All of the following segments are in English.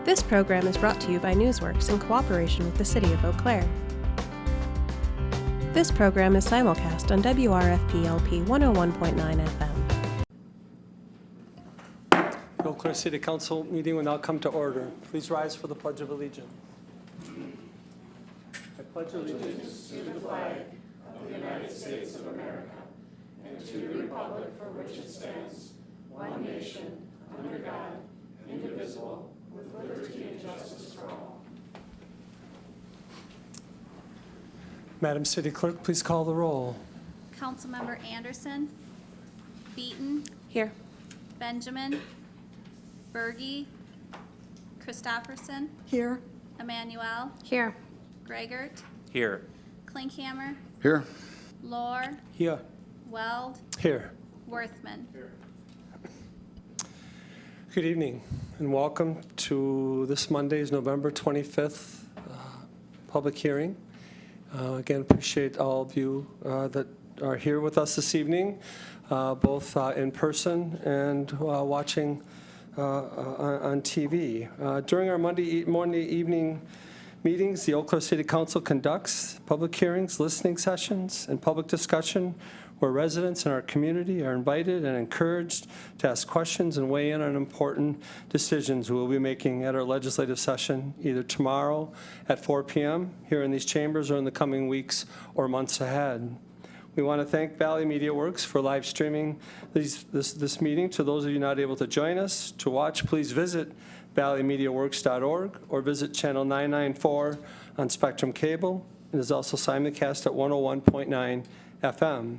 This program is brought to you by Newsworks in cooperation with the City of Eau Claire. This program is simulcast on WRFP-LP 101.9 FM. The Eau Claire City Council meeting will now come to order. Please rise for the Pledge of Allegiance. I pledge allegiance to the flag of the United States of America and to the republic for which it stands, one nation, under God, indivisible, with liberty and justice for all. Madam City Clerk, please call the roll. Councilmember Anderson, Beaton, Here. Benjamin, Berge, Christofferson, Here. Emmanuel, Here. Gregert, Here. Klinkhammer, Here. Lohr, Here. Weld, Here. Worthman. Good evening and welcome to this Monday's November 25th public hearing. Again, appreciate all of you that are here with us this evening, both in person and watching on TV. During our Monday evening meetings, the Eau Claire City Council conducts public hearings, listening sessions, and public discussion where residents in our community are invited and encouraged to ask questions and weigh in on important decisions we'll be making at our legislative session either tomorrow at 4 p.m. here in these chambers or in the coming weeks or months ahead. We want to thank Valley Media Works for live streaming this meeting. To those of you not able to join us, to watch, please visit valleymediaworks.org or visit channel 994 on Spectrum Cable. It is also simulcast at 101.9 FM.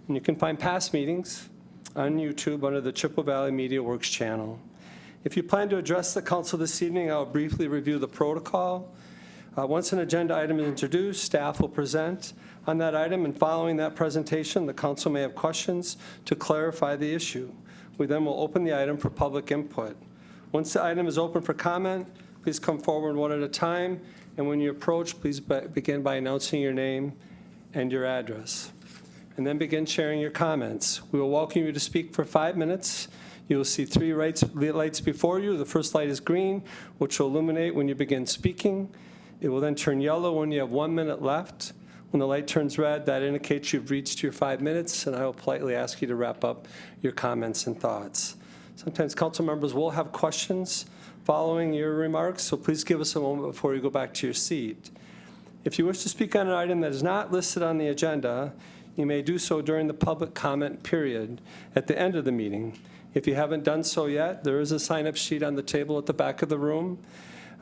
And you can find past meetings on YouTube under the Chippewa Valley Media Works channel. If you plan to address the council this evening, I'll briefly review the protocol. Once an agenda item is introduced, staff will present on that item, and following that presentation, the council may have questions to clarify the issue. We then will open the item for public input. Once the item is open for comment, please come forward one at a time, and when you approach, please begin by announcing your name and your address, and then begin sharing your comments. We will welcome you to speak for 5 minutes. You will see 3 lights before you. The first light is green, which will illuminate when you begin speaking. It will then turn yellow when you have 1 minute left. When the light turns red, that indicates you've reached your 5 minutes, and I will politely ask you to wrap up your comments and thoughts. Sometimes council members will have questions following your remarks, so please give us a moment before you go back to your seat. If you wish to speak on an item that is not listed on the agenda, you may do so during the public comment period at the end of the meeting. If you haven't done so yet, there is a sign-up sheet on the table at the back of the room,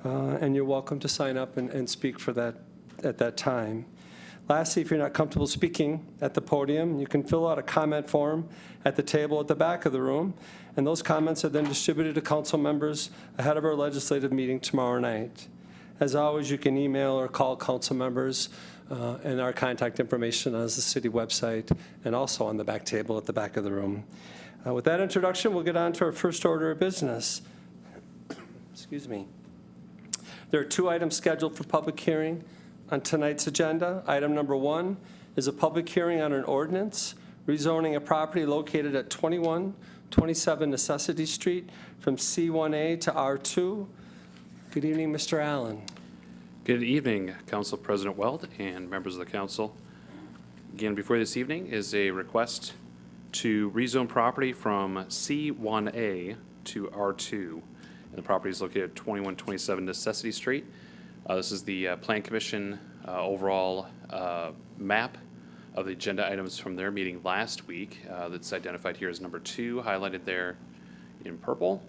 and you're welcome to sign up and speak for that at that time. Lastly, if you're not comfortable speaking at the podium, you can fill out a comment form at the table at the back of the room, and those comments are then distributed to council members ahead of our legislative meeting tomorrow night. As always, you can email or call council members, and our contact information is the city website and also on the back table at the back of the room. With that introduction, we'll get on to our first order of business. Excuse me. There are 2 items scheduled for public hearing on tonight's agenda. Item number 1 is a public hearing on an ordinance rezoning a property located at 2127 Necessity Street from C1A to R2. Good evening, Mr. Allen. Good evening, Council President Weld and members of the council. Again, before this evening is a request to rezone property from C1A to R2. And the property is located at 2127 Necessity Street. This is the Plan Commission overall map of the agenda items from their meeting last week that's identified here as number 2, highlighted there in purple,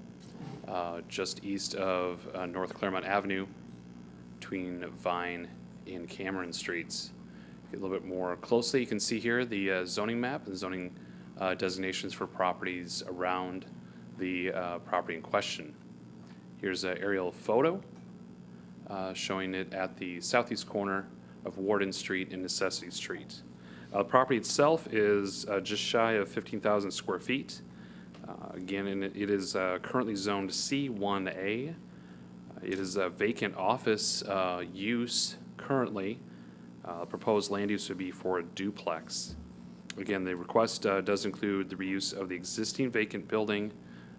just east of North Claremont Avenue between Vine and Cameron Streets. Get a little bit more closely, you can see here the zoning map and zoning designations for properties around the property in question. Here's an aerial photo showing it at the southeast corner of Warden Street and Necessity Street. The property itself is just shy of 15,000 square feet. Again, and it is currently zoned C1A. It is a vacant office use currently. Proposed land use would be for a duplex. Again, the request does include the reuse of the existing vacant building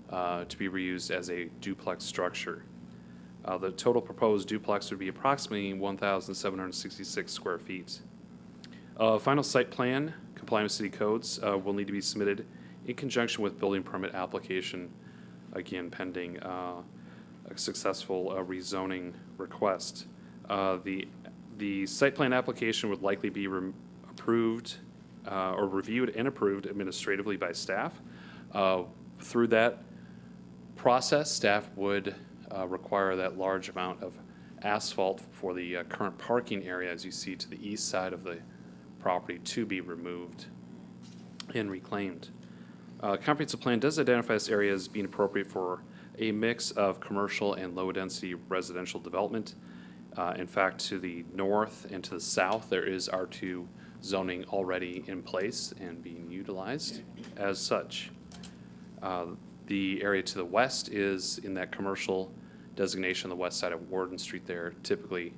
to be reused as a duplex structure. The total proposed duplex would be approximately 1,766 square feet. Final site plan, complying with city codes, will need to be submitted in conjunction with building permit application, again pending a successful rezoning request. The site plan application would likely be approved or reviewed and approved administratively by staff. Through that process, staff would require that large amount of asphalt for the current parking area, as you see to the east side of the property, to be removed and reclaimed. Comprehensive plan does identify this area as being appropriate for a mix of commercial and low-density residential development. In fact, to the north and to the south, there is R2 zoning already in place and being utilized as such. The area to the west is in that commercial designation on the west side of Warden Street there. Typically,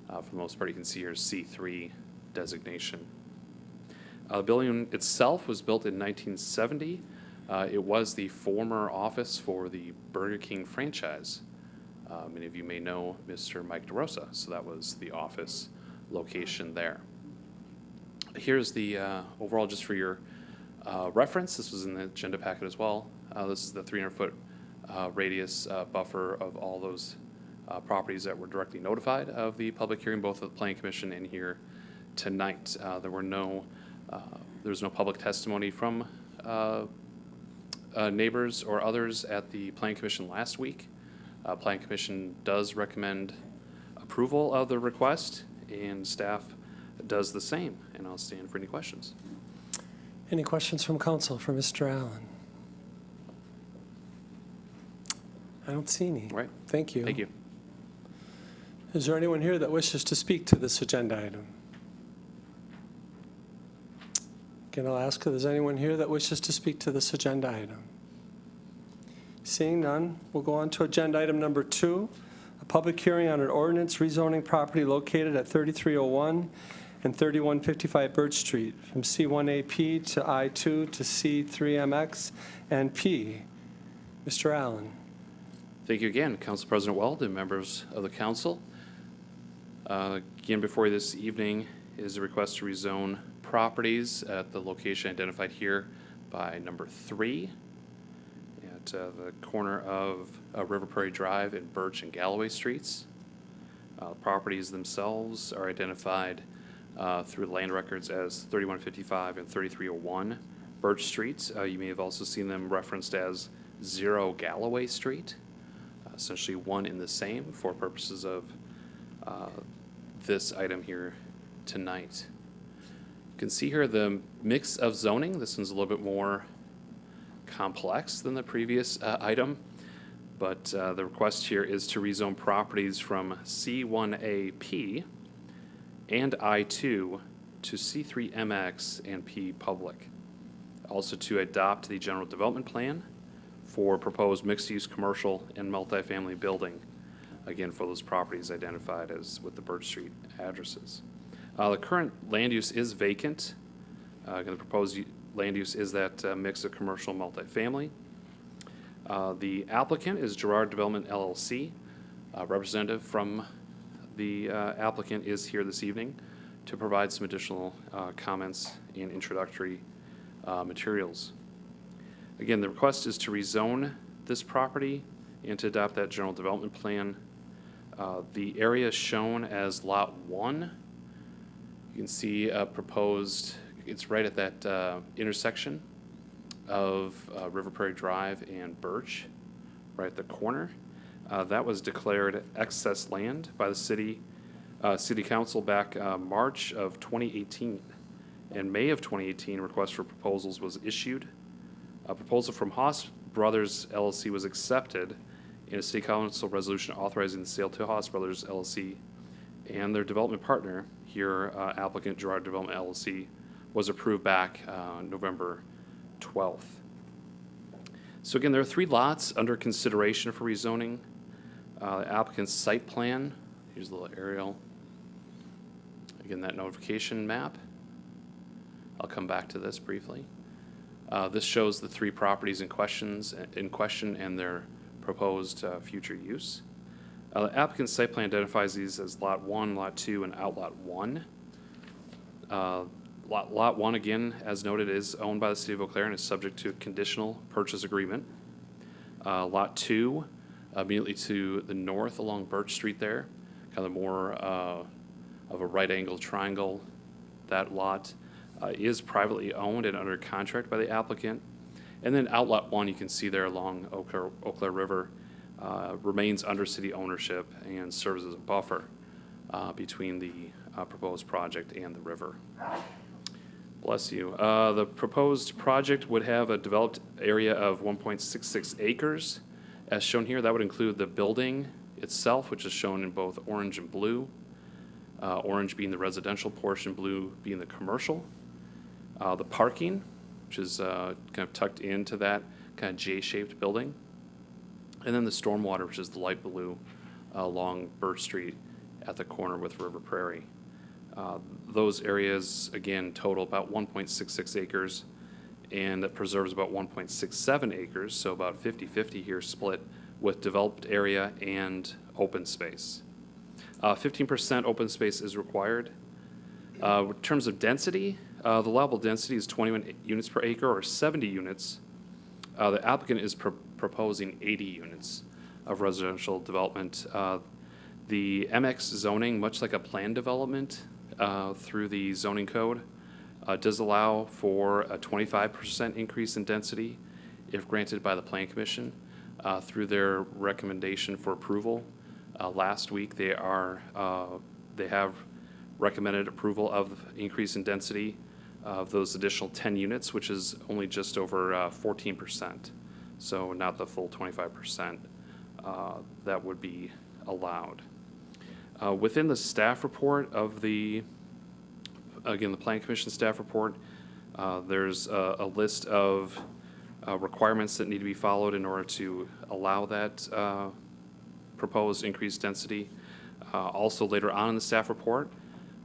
for the most part, you can see here C3 designation. The building itself was built in 1970. It was the former office for the Burger King franchise. Many of you may know Mr. Mike DeRosa, so that was the office location there. Here's the overall, just for your reference, this was in the agenda packet as well. This is the 300-foot radius buffer of all those properties that were directly notified of the public hearing, both at the Planning Commission and here tonight. There was no public testimony from neighbors or others at the Planning Commission last week. Planning Commission does recommend approval of the request, and staff does the same. And I'll stand for any questions. Any questions from council for Mr. Allen? I don't see any. All right. Thank you. Thank you. Is there anyone here that wishes to speak to this agenda item? Again, I'll ask if there's anyone here that wishes to speak to this agenda item. Seeing none, we'll go on to agenda item number 2, a public hearing on an ordinance rezoning property located at 3301 and 3155 Birch Street from C1AP to I2 to C3MX and P. Mr. Allen. Thank you again, Council President Weld and members of the council. Again, before you this evening is a request to rezone properties at the location identified here by number 3 at the corner of River Prairie Drive and Birch and Galloway Streets. Properties themselves are identified through land records as 3155 and 3301 Birch Streets. You may have also seen them referenced as 0 Galloway Street, essentially one in the same for purposes of this item here tonight. You can see here the mix of zoning. This one's a little bit more complex than the previous item, but the request here is to rezone properties from C1AP and I2 to C3MX and P Public. Also to adopt the general development plan for proposed mixed-use commercial and multifamily building, again for those properties identified as with the Birch Street addresses. The current land use is vacant. The proposed land use is that mix of commercial multifamily. The applicant is Gerard Development LLC. Representative from the applicant is here this evening to provide some additional comments and introductory materials. Again, the request is to rezone this property and to adopt that general development plan. The area shown as Lot 1, you can see proposed, it's right at that intersection of River Prairie Drive and Birch, right at the corner. That was declared excess land by the city council back March of 2018. In May of 2018, request for proposals was issued. A proposal from Haas Brothers LLC was accepted in a city council resolution authorizing the sale to Haas Brothers LLC, and their development partner here, applicant Gerard Development LLC, was approved back November 12th. So again, there are 3 lots under consideration for rezoning. The applicant's site plan, here's a little aerial. Again, that notification map. I'll come back to this briefly. This shows the 3 properties in question and their proposed future use. The applicant's site plan identifies these as Lot 1, Lot 2, and Outlot 1. Lot 1, again, as noted, is owned by the City of Eau Claire and is subject to a conditional purchase agreement. Lot 2, immediately to the north along Birch Street there, kind of more of a right-angle triangle. That lot is privately owned and under contract by the applicant. And then Outlot 1, you can see there along Eau Claire River, remains under city ownership and serves as a buffer between the proposed project and the river. Bless you. The proposed project would have a developed area of 1.66 acres. As shown here, that would include the building itself, which is shown in both orange and blue. Orange being the residential portion, blue being the commercial. The parking, which is kind of tucked into that kind of J-shaped building. And then the stormwater, which is the light blue along Birch Street at the corner with River Prairie. Those areas, again, total about 1.66 acres, and that preserves about 1.67 acres, so about 50-50 here split with developed area and open space. 15% open space is required. In terms of density, the allowable density is 21 units per acre or 70 units. The applicant is proposing 80 units of residential development. The MX zoning, much like a planned development through the zoning code, does allow for a 25% increase in density if granted by the Plan Commission through their recommendation for approval. Last week, they have recommended approval of increase in density of those additional 10 units, which is only just over 14%. So not the full 25% that would be allowed. Within the staff report of the Plan Commission staff report, there's a list of requirements that need to be followed in order to allow that proposed increased density. Also later on in the staff report,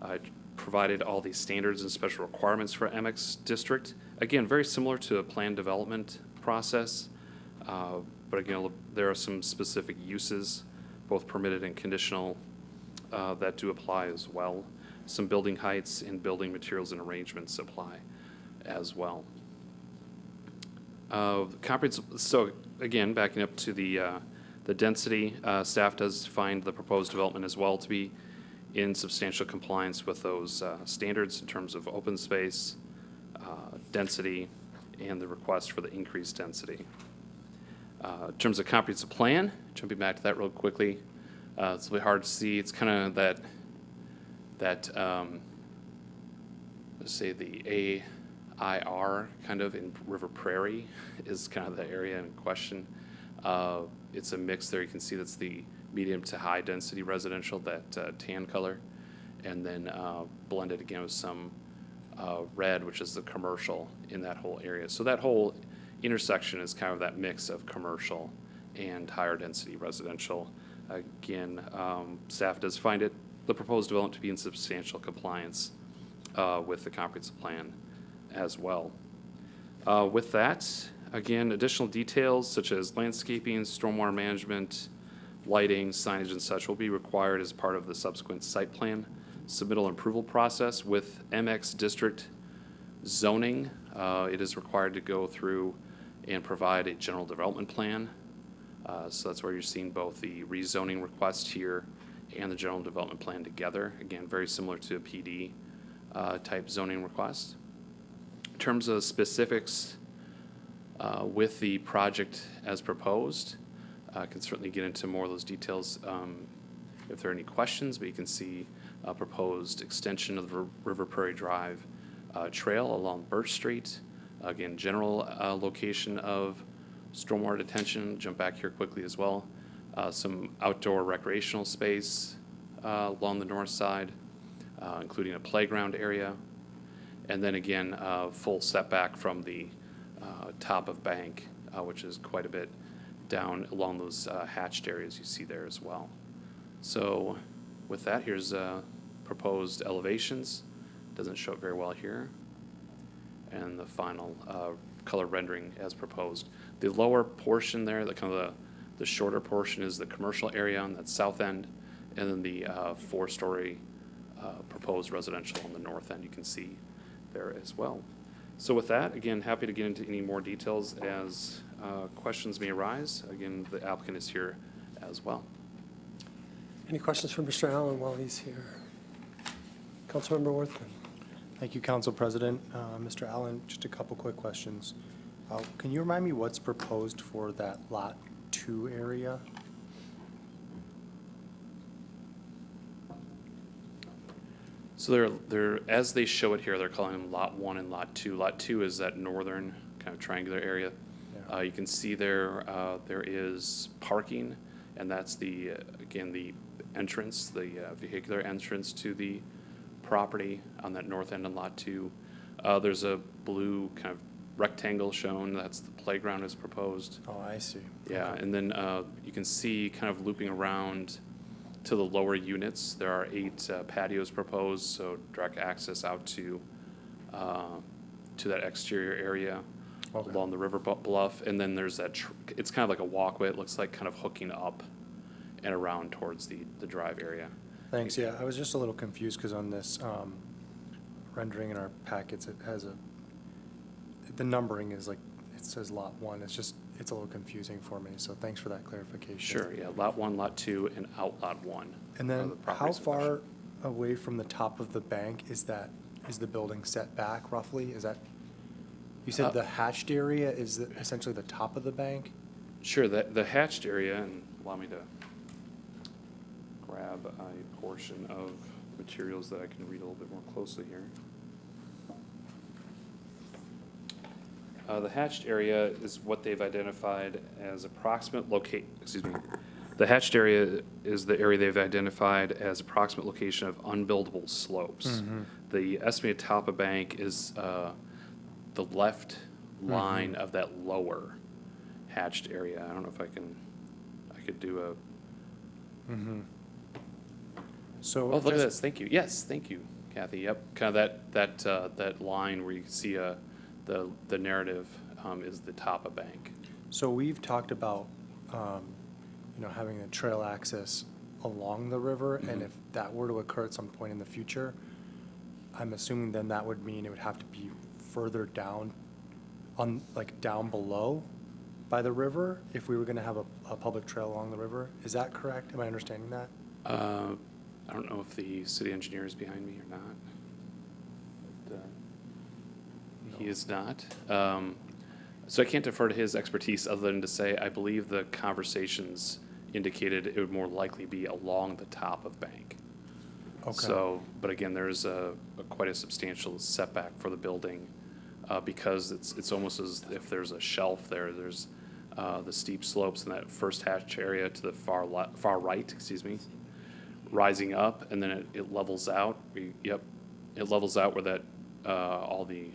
I provided all the standards and special requirements for MX district. Again, very similar to a planned development process, but again, there are some specific uses, both permitted and conditional, that do apply as well. Some building heights and building materials and arrangements apply as well. So again, backing up to the density, staff does find the proposed development as well to be in substantial compliance with those standards in terms of open space, density, and the request for the increased density. In terms of comprehensive plan, jumping back to that real quickly, it's really hard to see. It's kind of that let's say the AIR kind of in River Prairie is kind of the area in question. It's a mix there. You can see that's the medium to high density residential, that tan color, and then blended again with some red, which is the commercial in that whole area. So that whole intersection is kind of that mix of commercial and higher density residential. Again, staff does find the proposed development to be in substantial compliance with the comprehensive plan as well. With that, again, additional details such as landscaping, stormwater management, lighting, signage, and such will be required as part of the subsequent site plan submittal and approval process with MX district zoning. It is required to go through and provide a general development plan. So that's where you're seeing both the rezoning request here and the general development plan together. Again, very similar to a PD type zoning request. In terms of specifics with the project as proposed, I can certainly get into more of those details if there are any questions, but you can see a proposed extension of the River Prairie Drive trail along Birch Street. Again, general location of stormwater detention. Jump back here quickly as well. Some outdoor recreational space along the north side, including a playground area. And then again, full setback from the top of bank, which is quite a bit down along those hatched areas you see there as well. So with that, here's proposed elevations. Doesn't show it very well here. And the final color rendering as proposed. The lower portion there, the kind of The shorter portion is the commercial area on that south end, and then the 4-story proposed residential on the north end you can see there as well. So with that, again, happy to get into any more details as questions may arise. Again, the applicant is here as well. Any questions for Mr. Allen while he's here? Councilmember Worthman. Thank you, Council President. Mr. Allen, just a couple quick questions. Can you remind me what's proposed for that Lot 2 area? So they're as they show it here, they're calling them Lot 1 and Lot 2. Lot 2 is that northern kind of triangular area. Yeah. You can see there is parking, and that's again the entrance, the vehicular entrance to the property on that north end on Lot 2. There's a blue kind of rectangle shown. That's the playground is proposed. Oh, I see. Yeah, Okay. and then you can see kind of looping around to the lower units. There are 8 patios proposed, so direct access out to that exterior area Okay. along the river bluff. And then there's that, it's kind of like a walkway. It looks like kind of hooking up and around towards the drive area. Thanks, yeah, I was just a little confused because on this rendering in our packets, it has the numbering is like, it says Lot 1. It's a little confusing for me, so thanks for that clarification. Sure, yeah, Lot 1, Lot 2, and out Lot 1. And are then the how properties in question. far away from the top of the bank is the building set back roughly? Is that, you said the hatched area is essentially the top of the bank? Sure, the hatched area, and allow me to grab a portion of materials that I can read a little bit more closely here. The hatched area is what they've identified as the hatched area is the area they've identified as approximate location of unbuildable slopes. The estimated top of bank is the left line of that lower hatched area. I don't know if I could do a, So oh, look at just- this, thank you. Yes, thank you, Kathy. Yep, kind of that line where you can see the narrative is the top of bank. So we've talked about, having the trail access along the river, and if that were to occur at some point in the future, I'm assuming then that would mean it would have to be further down, down below by the river, if we were gonna have a public trail along the river. Is that correct? Am I understanding that? I don't know if the city engineer is behind me or not. But, he is not. So I can't defer to his expertise other than to say, I believe the conversations indicated it would more likely be along the top of bank. Okay. So, but again, there's quite a substantial setback for the building because it's almost as if there's a shelf there. There's the steep slopes in that first hatch area to the far right, rising up, and then it levels out. It levels out where that all the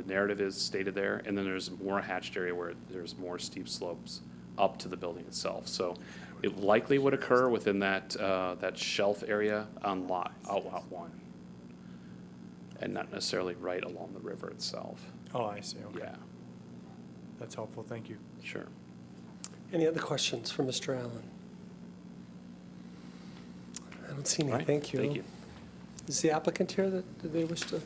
narrative is stated there, and then there's more hatched area where there's more steep slopes up to the building itself. So it likely would occur within that shelf area on Lot 1, and not necessarily right along the river itself. Oh, I see, okay. Yeah, That's helpful, thank you. sure. Any other questions for Mr. Allen? I don't see any. All right, Thank you. Thank you. Is the applicant here that they wish to?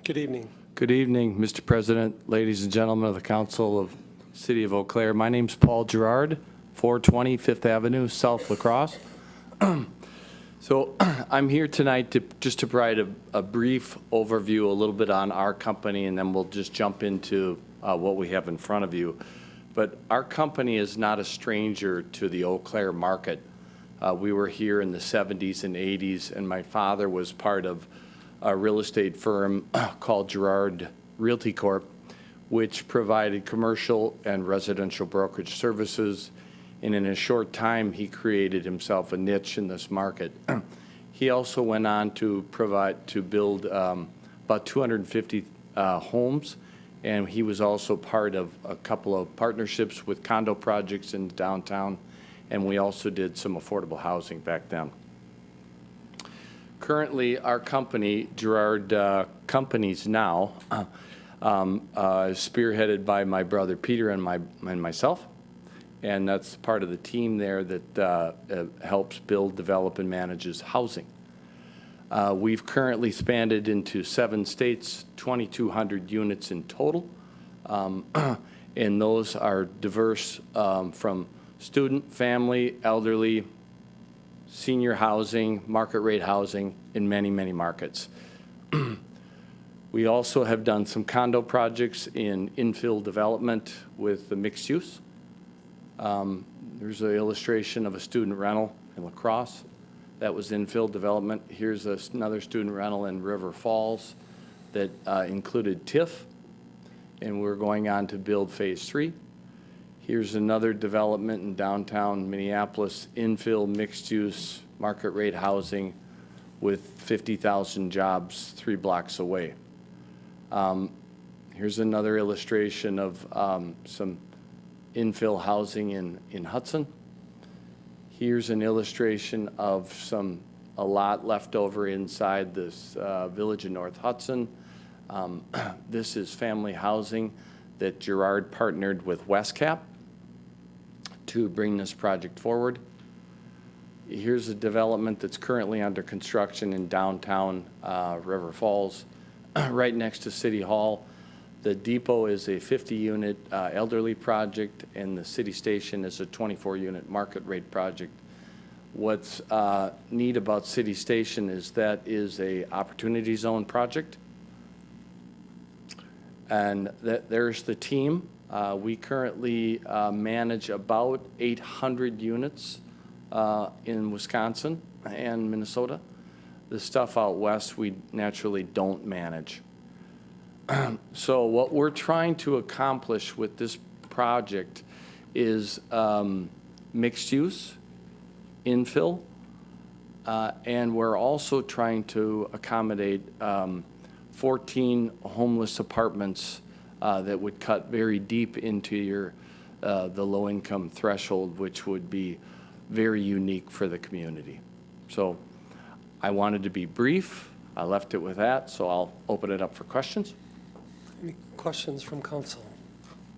Good evening. Good evening, Mr. President, ladies and gentlemen of the Council of City of Eau Claire. My name's Paul Gerard, 420 Fifth Avenue, South La Crosse. So I'm here tonight to provide a brief overview, a little bit on our company, and then we'll just jump into what we have in front of you. But our company is not a stranger to the Eau Claire market. We were here in the 70s and 80s, and my father was part of a real estate firm called Gerard Realty Corp., which provided commercial and residential brokerage services. And in a short time, he created himself a niche in this market. He also went on to build about 250 homes, and he was also part of a couple of partnerships with condo projects in downtown, and we also did some affordable housing back then. Currently, our company, Gerard Companies Now, is spearheaded by my brother Peter and myself, and that's part of the team there that helps build, develop, and manages housing. We've currently expanded into 7 states, 2,200 units in total, and those are diverse from student, family, elderly, senior housing, market rate housing in many, many markets. We also have done some condo projects in infill development with the mixed use. There's an illustration of a student rental in La Crosse. That was infill development. Here's another student rental in River Falls that included TIF, and we're going on to build phase 3. Here's another development in downtown Minneapolis, infill mixed use market rate housing with 50,000 jobs 3 blocks away. Here's another illustration of some infill housing in Hudson. Here's an illustration of a lot left over inside this village in North Hudson. This is family housing that Gerard partnered with Westcap to bring this project forward. Here's a development that's currently under construction in downtown River Falls, right next to City Hall. The depot is a 50-unit elderly project, and the city station is a 24-unit market rate project. What's neat about City Station is that is a opportunity zone project, and there's the team. We currently manage about 800 units in Wisconsin and Minnesota. The stuff out west we naturally don't manage. So what we're trying to accomplish with this project is mixed use, infill, and we're also trying to accommodate 14 homeless apartments that would cut very deep into the low-income threshold, which would be very unique for the community. So I wanted to be brief. I left it with that, so I'll open it up for questions. Any questions from council?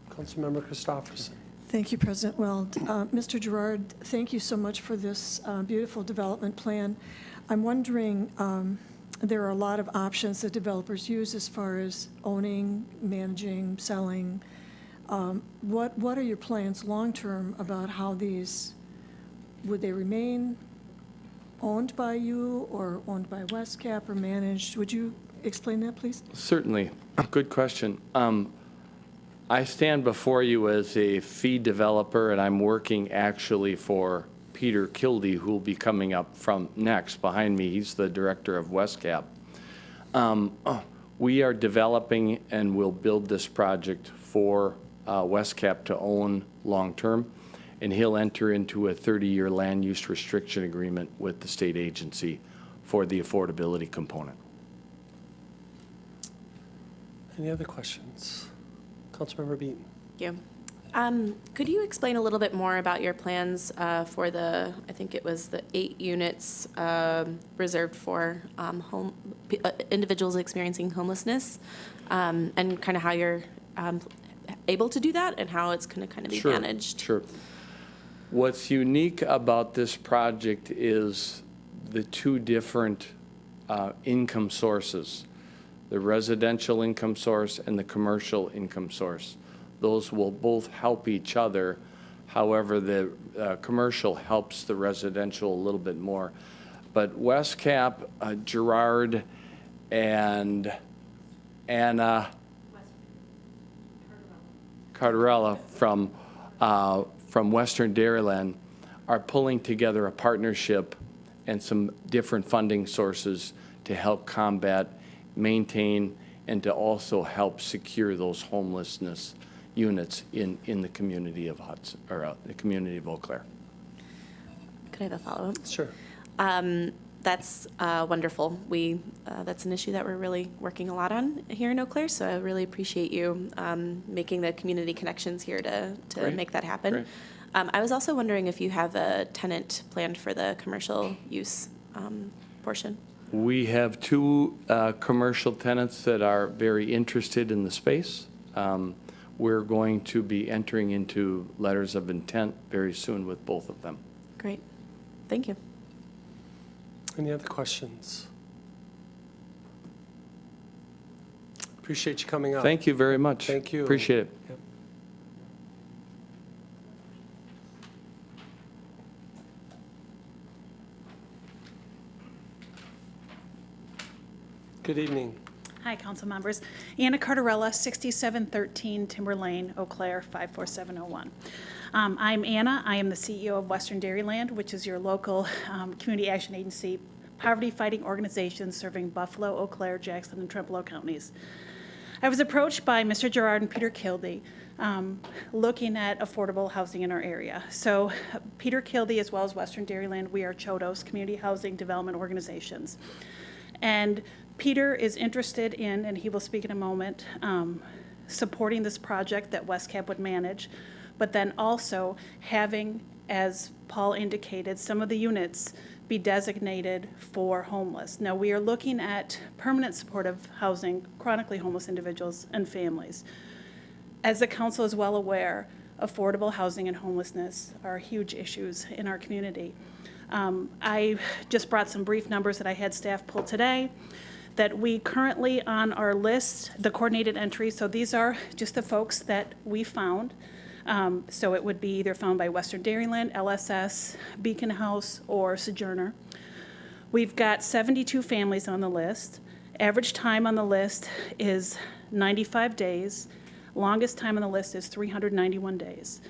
Councilmember Christopherson. Thank you, President Weld. Mr. Gerard, thank you so much for this beautiful development plan. I'm wondering, there are a lot of options that developers use as far as owning, managing, selling. What are your plans long-term about how these, would they remain owned by you or owned by Westcap or managed? Would you explain that, please? Certainly. Good question. I stand before you as a fee developer, and I'm working actually for Peter Kildee, who will be coming up from next behind me. He's the director of Westcap. We are developing and will build this project for Westcap to own long-term, and he'll enter into a 30-year land use restriction agreement with the state agency for the affordability component. Any other questions? Councilmember Beaton. Thank you. Could you explain a little bit more about your plans for I think it was the 8 units reserved for individuals experiencing homelessness, and kind of how you're able to do that and how it's going to kind of be managed? Sure. What's unique about this project is the 2 different income sources, the residential income source and the commercial income source. Those will both help each other. However, the commercial helps the residential a little bit more. But Westcap, Gerard, and Anna Cardarella from Western Dairyland are pulling together a partnership and some different funding sources to help combat, maintain, and to also help secure those homelessness units in the community of Hudson, or the community of Eau Claire. Could I have a follow-up? Sure. That's wonderful. That's an issue that we're really working a lot on here in Eau Claire, so I really appreciate you making the community connections here to Great. make that happen. Great. I was also wondering if you have a tenant planned for the commercial use portion. We have two commercial tenants that are very interested in the space. We're going to be entering into letters of intent very soon with both of them. Great. Thank you. Any other questions? Appreciate you coming up. Thank you very much. Thank you. Appreciate it. Yep. Good evening. Hi, council members. Anna Cardarella, 6713 Timber Lane, Eau Claire, 54701. I'm Anna. I am the CEO of Western Dairyland, which is your local community action agency, poverty-fighting organization serving Buffalo, Eau Claire, Jackson, and Trempealeau counties. I was approached by Mr. Gerard and Peter Kildee looking at affordable housing in our area. So Peter Kildee, as well as Western Dairyland, we are CHODOS, Community Housing Development Organizations. And Peter is interested in, and he will speak in a moment, supporting this project that WestCap would manage, but then also having, as Paul indicated, some of the units be designated for homeless. Now, we are looking at permanent supportive housing, chronically homeless individuals and families. As the council is well aware, affordable housing and homelessness are huge issues in our community. I just brought some brief numbers that I had staff pull today, that we currently on our list, the coordinated entries, so these are just the folks that we found. So it would be either found by Western Dairyland, LSS, Beacon House, or Sojourner. We've got 72 families on the list. Average time on the list is 95 days. Longest time on the list is 391 days.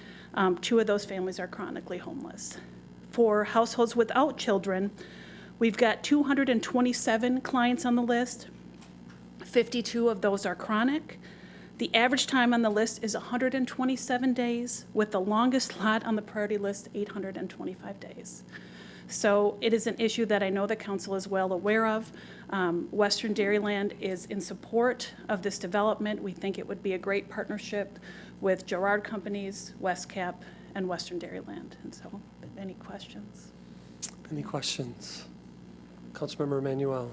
2 of those families are chronically homeless. For households without children, we've got 227 clients on the list. 52 of those are chronic. The average time on the list is 127 days, with the longest lot on the priority list, 825 days. So it is an issue that I know the council is well aware of. Western Dairyland is in support of this development. We think it would be a great partnership with Gerard Companies, WestCap, and Western Dairyland. And so, any questions? Any questions? Councilmember Emanuel.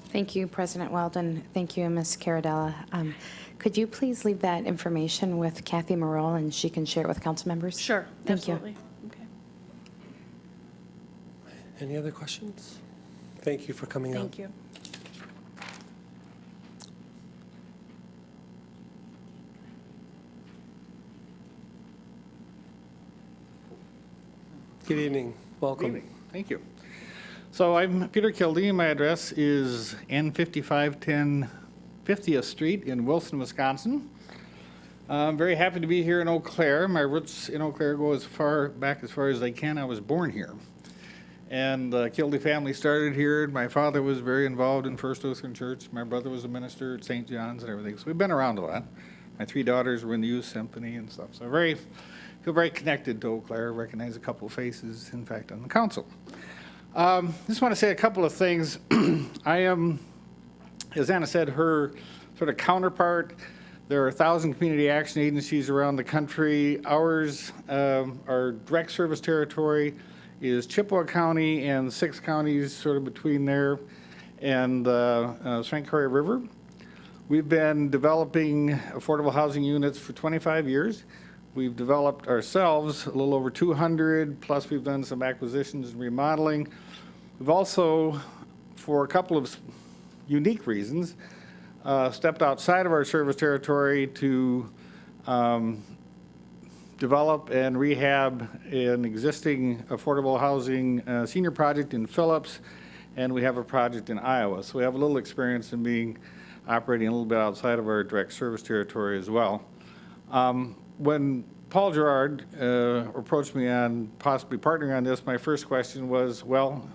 Thank you, President Weldon. Thank you, Ms. Caradella. Could you please leave that information with Kathy Morrell and she can share it with council members? Sure, Thank you. absolutely. Okay. Any other questions? Thank you for coming up. Thank you. Good evening. Welcome. Good evening. Thank you. So I'm Peter Kildee. My address is N5510 50th Street in Wilson, Wisconsin. I'm very happy to be here in Eau Claire. My roots in Eau Claire go as far back as they can. I was born here. And the Kildee family started here. My father was very involved in First Lutheran Church. My brother was a minister at St. John's and everything. So we've been around a lot. My 3 daughters were in the youth symphony and stuff. So I feel very connected to Eau Claire. Recognize a couple of faces, in fact, on the council. Just want to say a couple of things. I am, as Anna said, her sort of counterpart. There are 1,000 community action agencies around the country. Ours, our direct service territory is Chippewa County and 6 counties sort of between there and St. Croix River. We've been developing affordable housing units for 25 years. We've developed ourselves a little over 200, plus we've done some acquisitions and remodeling. We've also, for a couple of unique reasons, stepped outside of our service territory to develop and rehab an existing affordable housing senior project in Phillips, and we have a project in Iowa. So we have a little experience in operating a little bit outside of our direct service territory as well. When Paul Gerard approached me on possibly partnering on this, my first question was, well,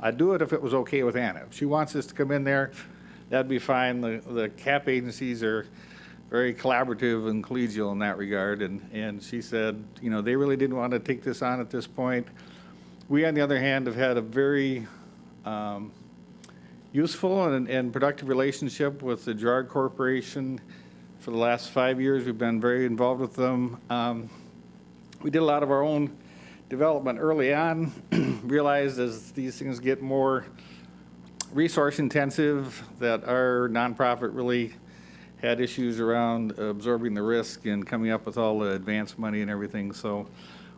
I'd do it if it was okay with Anna. If she wants us to come in there, that'd be fine. The CAP agencies are very collaborative and collegial in that regard. And she said, you know, they really didn't want to take this on at this point. We, on the other hand, have had a very useful and productive relationship with the Gerard Corporation. For the last 5 years, we've been very involved with them. We did a lot of our own development early on, realized as these things get more resource intensive, that our nonprofit really had issues around absorbing the risk and coming up with all the advance money and everything. So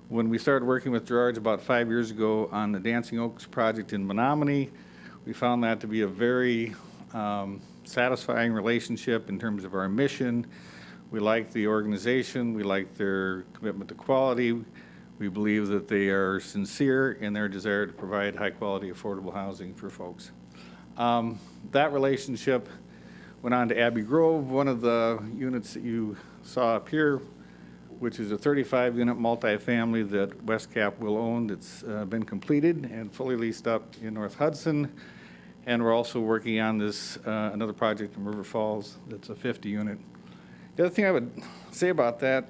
when we started working with Gerard's about 5 years ago on the Dancing Oaks project in Menominee, we found that to be a very satisfying relationship in terms of our mission. We like the organization. We like their commitment to quality. We believe that they are sincere in their desire to provide high-quality, affordable housing for folks. That relationship went on to Abbey Grove, one of the units that you saw up here, which is a 35-unit multifamily that Westcap will own. It's been completed and fully leased up in North Hudson. And we're also working on this, another project in River Falls that's a 50-unit. The other thing I would say about that,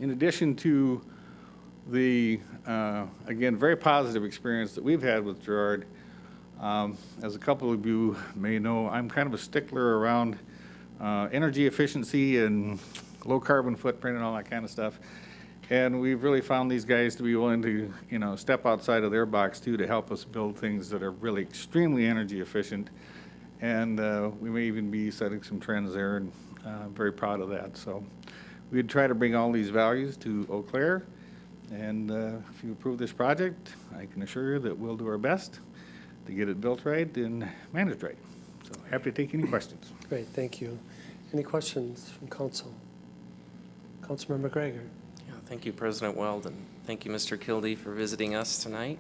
in addition to the, again, very positive experience that we've had with Gerard, as a couple of you may know, I'm kind of a stickler around energy efficiency and low carbon footprint and all that kind of stuff. And we've really found these guys to be willing to, you know, step outside of their box too to help us build things that are really extremely energy efficient. And we may even be setting some trends there, and I'm very proud of that. So we'd try to bring all these values to Eau Claire. And if you approve this project, I can assure you that we'll do our best to get it built right and managed right. So happy to take any questions. Great, thank you. Any questions from council? Councilmember Gregor. Yeah, thank you, President Weld, and thank you, Mr. Kildee, for visiting us tonight.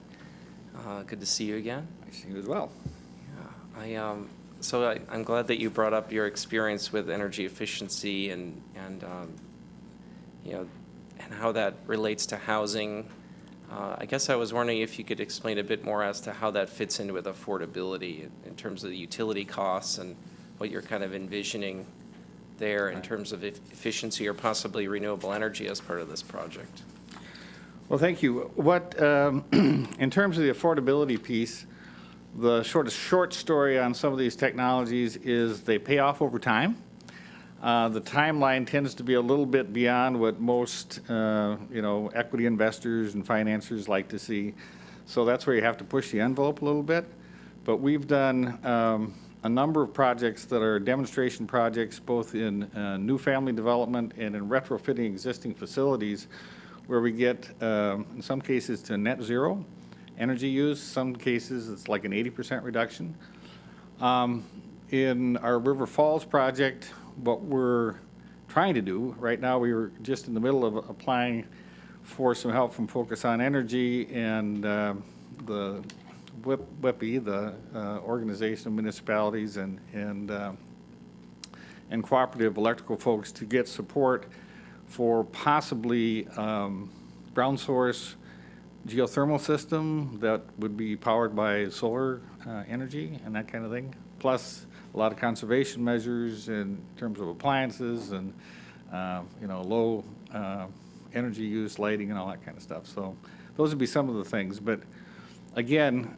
Good to see you again. I see you as well. Yeah, I'm glad that you brought up your experience with energy efficiency and you know, and how that relates to housing. I guess I was wondering if you could explain a bit more as to how that fits in with affordability in terms of the utility costs and what you're kind of envisioning there in terms of efficiency or possibly renewable energy as part of this project. Well, thank you. What, in terms of the affordability piece, the short story on some of these technologies is they pay off over time. The timeline tends to be a little bit beyond what most, you know, equity investors and financiers like to see. So that's where you have to push the envelope a little bit. But we've done a number of projects that are demonstration projects, both in new family development and in retrofitting existing facilities, where we get, in some cases, to net zero energy use. Some cases, it's like an 80% reduction. In our River Falls project, what we're trying to do, right now we were just in the middle of applying for some help from Focus on Energy and the WIPI, the Organization of Municipalities and cooperative electrical folks, to get support for possibly ground source geothermal system that would be powered by solar energy and that kind of thing, plus a lot of conservation measures in terms of appliances and you know, low energy use, lighting, and all that kind of stuff. So those would be some of the things. But again,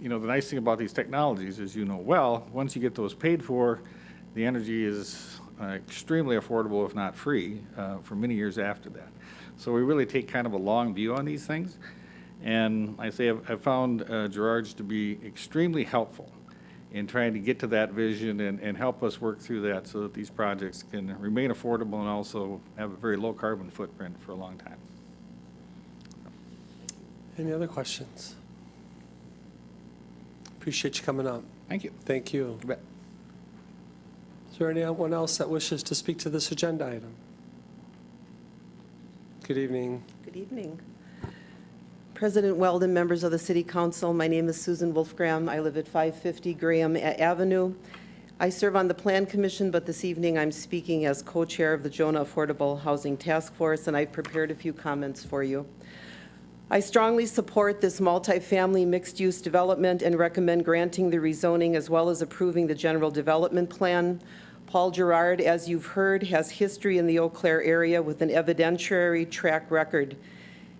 you know, the nice thing about these technologies, as you know well, once you get those paid for, the energy is extremely affordable, if not free, for many years after that. So we really take kind of a long view on these things. And I say I've found Gerard's to be extremely helpful in trying to get to that vision and help us work through that so that these projects can remain affordable and also have a very low carbon footprint for a long time. Any other questions? Appreciate you coming up. Thank you. Thank you. You bet. Is there anyone else that wishes to speak to this agenda item? Good evening. Good evening. President Weldon, members of the City Council, my name is Susan Wolfgram. I live at 550 Graham Avenue. I serve on the Plan Commission, but this evening I'm speaking as co-chair of the Jonah Affordable Housing Task Force, and I've prepared a few comments for you. I strongly support this multifamily mixed-use development and recommend granting the rezoning as well as approving the general development plan. Paul Gerard, as you've heard, has history in the Eau Claire area with an evidentiary track record.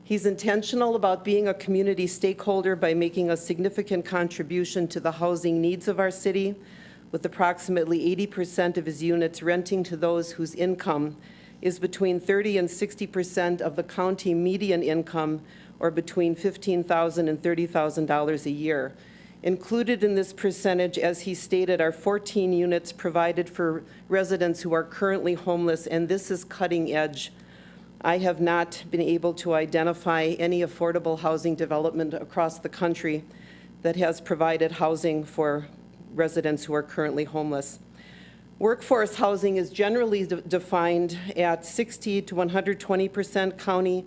He's intentional about being a community stakeholder by making a significant contribution to the housing needs of our city, with approximately 80% of his units renting to those whose income is between 30% and 60% of the county median income, or between $15,000 and $30,000 a year. Included in this percentage, as he stated, are 14 units provided for residents who are currently homeless, and this is cutting edge. I have not been able to identify any affordable housing development across the country that has provided housing for residents who are currently homeless. Workforce housing is generally defined at 60 to 120% county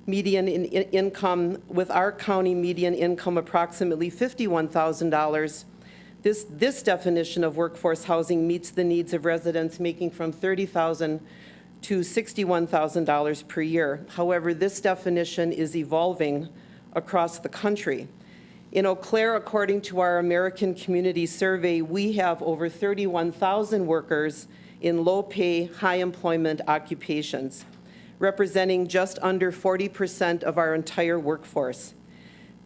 median income, with our county median income approximately $51,000. This definition of workforce housing meets the needs of residents making from $30,000 to $61,000 per year. However, this definition is evolving across the country. In Eau Claire, according to our American Community Survey, we have over 31,000 workers in low-pay, high-employment occupations, representing just under 40% of our entire workforce.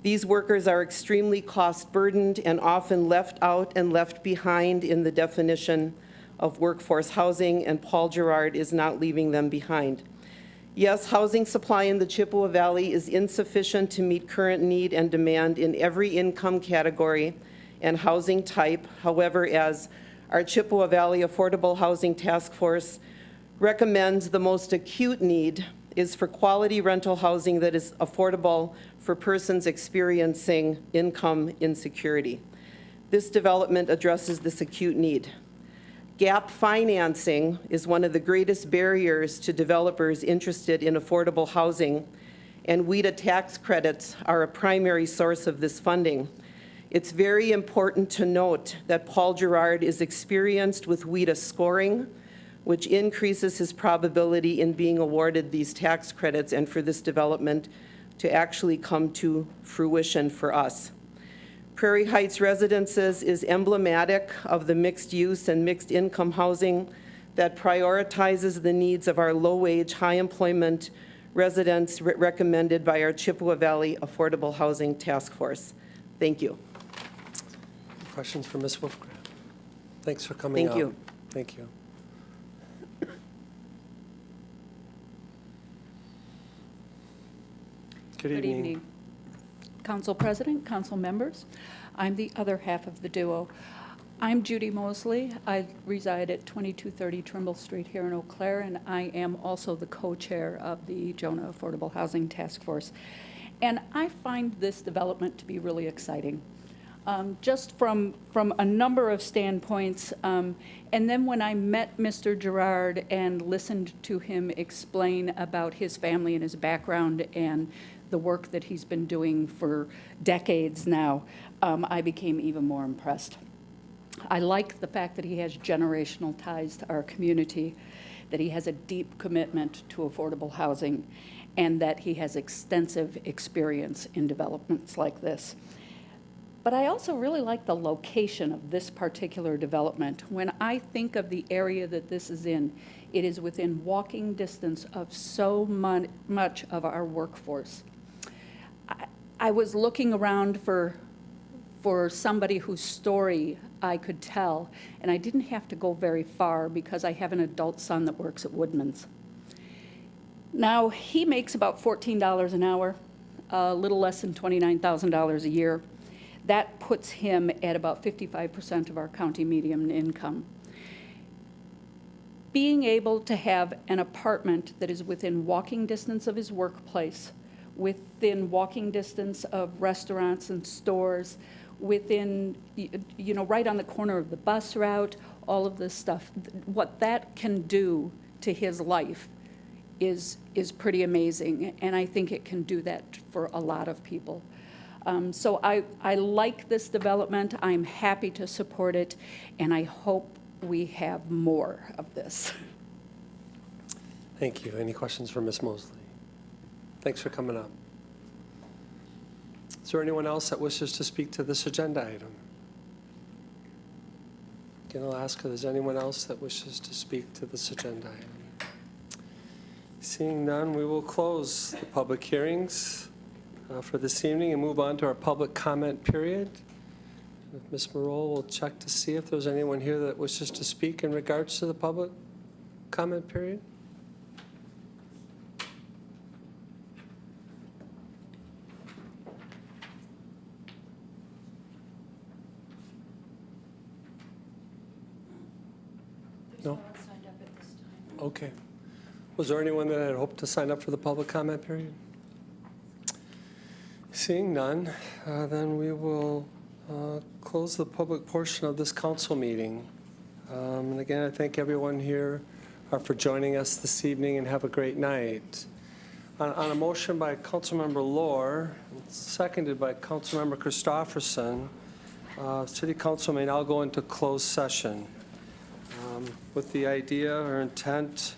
These workers are extremely cost-burdened and often left out and left behind in the definition of workforce housing, and Paul Gerard is not leaving them behind. Yes, housing supply in the Chippewa Valley is insufficient to meet current need and demand in every income category and housing type. However, as our Chippewa Valley Affordable Housing Task Force recommends, the most acute need is for quality rental housing that is affordable for persons experiencing income insecurity. This development addresses this acute need. Gap financing is one of the greatest barriers to developers interested in affordable housing, and WHEDA tax credits are a primary source of this funding. It's very important to note that Paul Gerard is experienced with WHEDA scoring, which increases his probability in being awarded these tax credits and for this development to actually come to fruition for us. Prairie Heights Residences is emblematic of the mixed use and mixed income housing that prioritizes the needs of our low-wage, high-employment residents recommended by our Chippewa Valley Affordable Housing Task Force. Thank you. Questions for Ms. Wolfgram? Thanks for coming out. Thank you. Thank you. Good evening. Council President, council members. I'm the other half of the duo. I'm Judy Mosley. I reside at 2230 Trimble Street here in Eau Claire, and I am also the co-chair of the Jonah Affordable Housing Task Force. And I find this development to be really exciting. Just from a number of standpoints. And then when I met Mr. Gerard and listened to him explain about his family and his background and the work that he's been doing for decades now, I became even more impressed. I like the fact that he has generational ties to our community, that he has a deep commitment to affordable housing, and that he has extensive experience in developments like this. But I also really like the location of this particular development. When I think of the area that this is in, it is within walking distance of so much of our workforce. I was looking around for somebody whose story I could tell, and I didn't have to go very far because I have an adult son that works at Woodman's. Now, he makes about $14 an hour, a little less than $29,000 a year. That puts him at about 55% of our county median income. Being able to have an apartment that is within walking distance of his workplace, within walking distance of restaurants and stores, within, right on the corner of the bus route, all of this stuff, what that can do to his life is pretty amazing, and I think it can do that for a lot of people. So I like this development. I'm happy to support it, and I hope we have more of this. Thank you. Any questions for Ms. Mosley? Thanks for coming up. Is there anyone else that wishes to speak to this agenda item? Again, I'll ask if there's anyone else that wishes to speak to this agenda item. Seeing none, we will close the public hearings for this evening and move on to our public comment period. Ms. Morol will check to see if there's anyone here that wishes to speak in regards to the public comment period. No? Okay. Was there anyone that had hoped to sign up for the public comment period? Seeing none, then we will close the public portion of this council meeting. And again, I thank everyone here for joining us this evening, and have a great night. On a motion by Councilmember Lohr, seconded by Councilmember Christopherson, City Council may now go into closed session with the idea or intent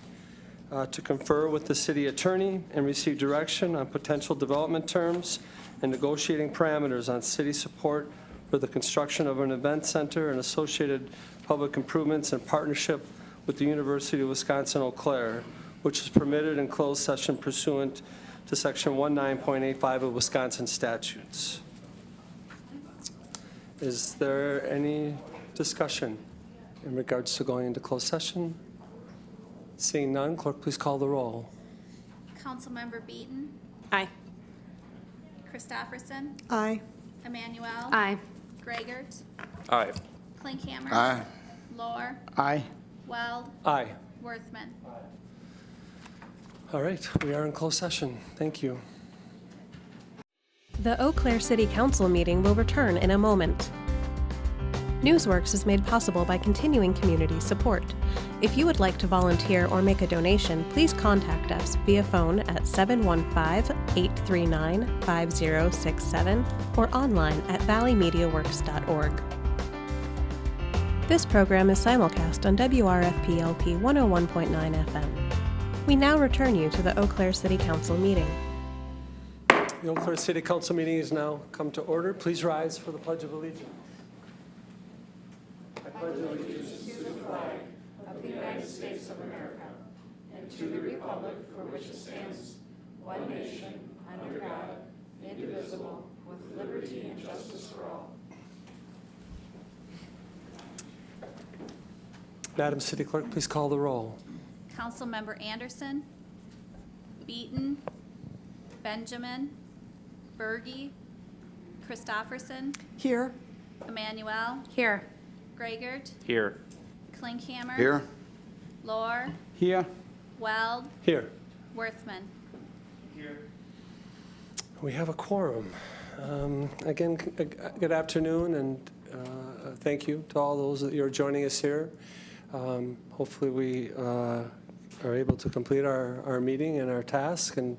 to confer with the city attorney and receive direction on potential development terms and negotiating parameters on city support for the construction of an event center and associated public improvements in partnership with the University of Wisconsin-Eau Claire, which is permitted in closed session pursuant to Section 19.85 of Wisconsin statutes. Is there any discussion in regards to going into closed session? Seeing none, clerk, please call the roll. Councilmember Beaton, Aye. Christopherson, Aye. Emmanuel. Aye. Greigert, Aye. Klinkhammer. Aye. Lohr, Aye. Weld, Aye. Worthman. All right, we are in closed session. Thank you. The Eau Claire City Council meeting will return in a moment. Newsworks is made possible by continuing community support. If you would like to volunteer or make a donation, please contact us via phone at 715-839-5067 or online at valleymediaworks.org. This program is simulcast on WRFP-LP 101.9 FM. We now return you to the Eau Claire City Council meeting. The Eau Claire City Council meeting is now come to order. Please rise for the Pledge of Allegiance. I pledge allegiance to the flag of the United States of America and to the republic for which it stands, one nation, under God, indivisible, with liberty and justice for all. Madam City Clerk, please call the roll. Councilmember Anderson, Beaton, Benjamin, Berge, Christopherson, Here. Emmanuel, Here. Greigert, Here. Klinkhammer. Here. Lohr, Here. Weld, Here. Worthman. We have a quorum. Again, good afternoon, and thank you to all those that are joining us here. Hopefully we are able to complete our meeting and our task and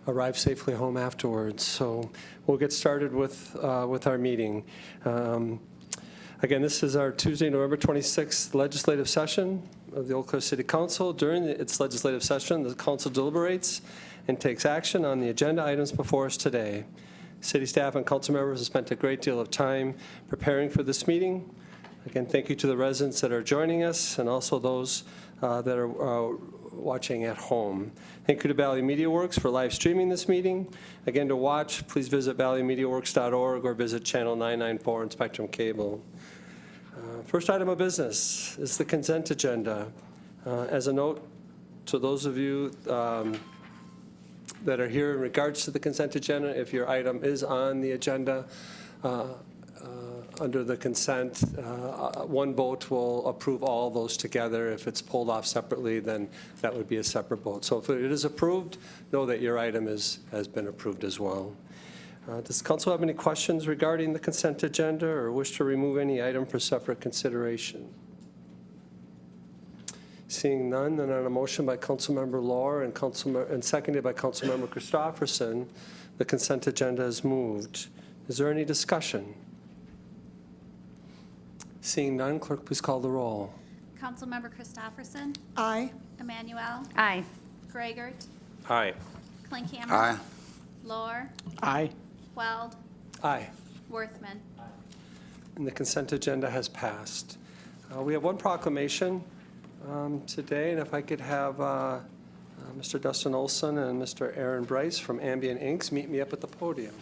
arrive safely home afterwards. So we'll get started with our meeting. Again, this is our Tuesday, November 26th legislative session of the Eau Claire City Council. During its legislative session, the council deliberates and takes action on the agenda items before us today. City staff and council members have spent a great deal of time preparing for this meeting. Again, thank you to the residents that are joining us and also those that are watching at home. Thank you to Valley Media Works for live streaming this meeting. Again, to watch, please visit valleymediaworks.org or visit channel 994 on Spectrum Cable. First item of business is the consent agenda. As a note to those of you that are here in regards to the consent agenda, if your item is on the agenda under the consent, one vote will approve all those together. If it's pulled off separately, then that would be a separate vote. So if it is approved, know that your item has been approved as well. Does the council have any questions regarding the consent agenda or wish to remove any item for separate consideration? Seeing none, then on a motion by Councilmember Lohr and seconded by Councilmember Christopherson, the consent agenda is moved. Is there any discussion? Seeing none, clerk, please call the roll. Councilmember Christopherson, Aye. Emmanuel, Aye. Greigert, Aye. Klinkhammer. Aye. Lohr, Aye. Weld, Aye. Worthman. And the consent agenda has passed. We have one proclamation today, and if I could have Mr. Dustin Olson and Mr. Aaron Bryce from Ambient Inks meet me up at the podium.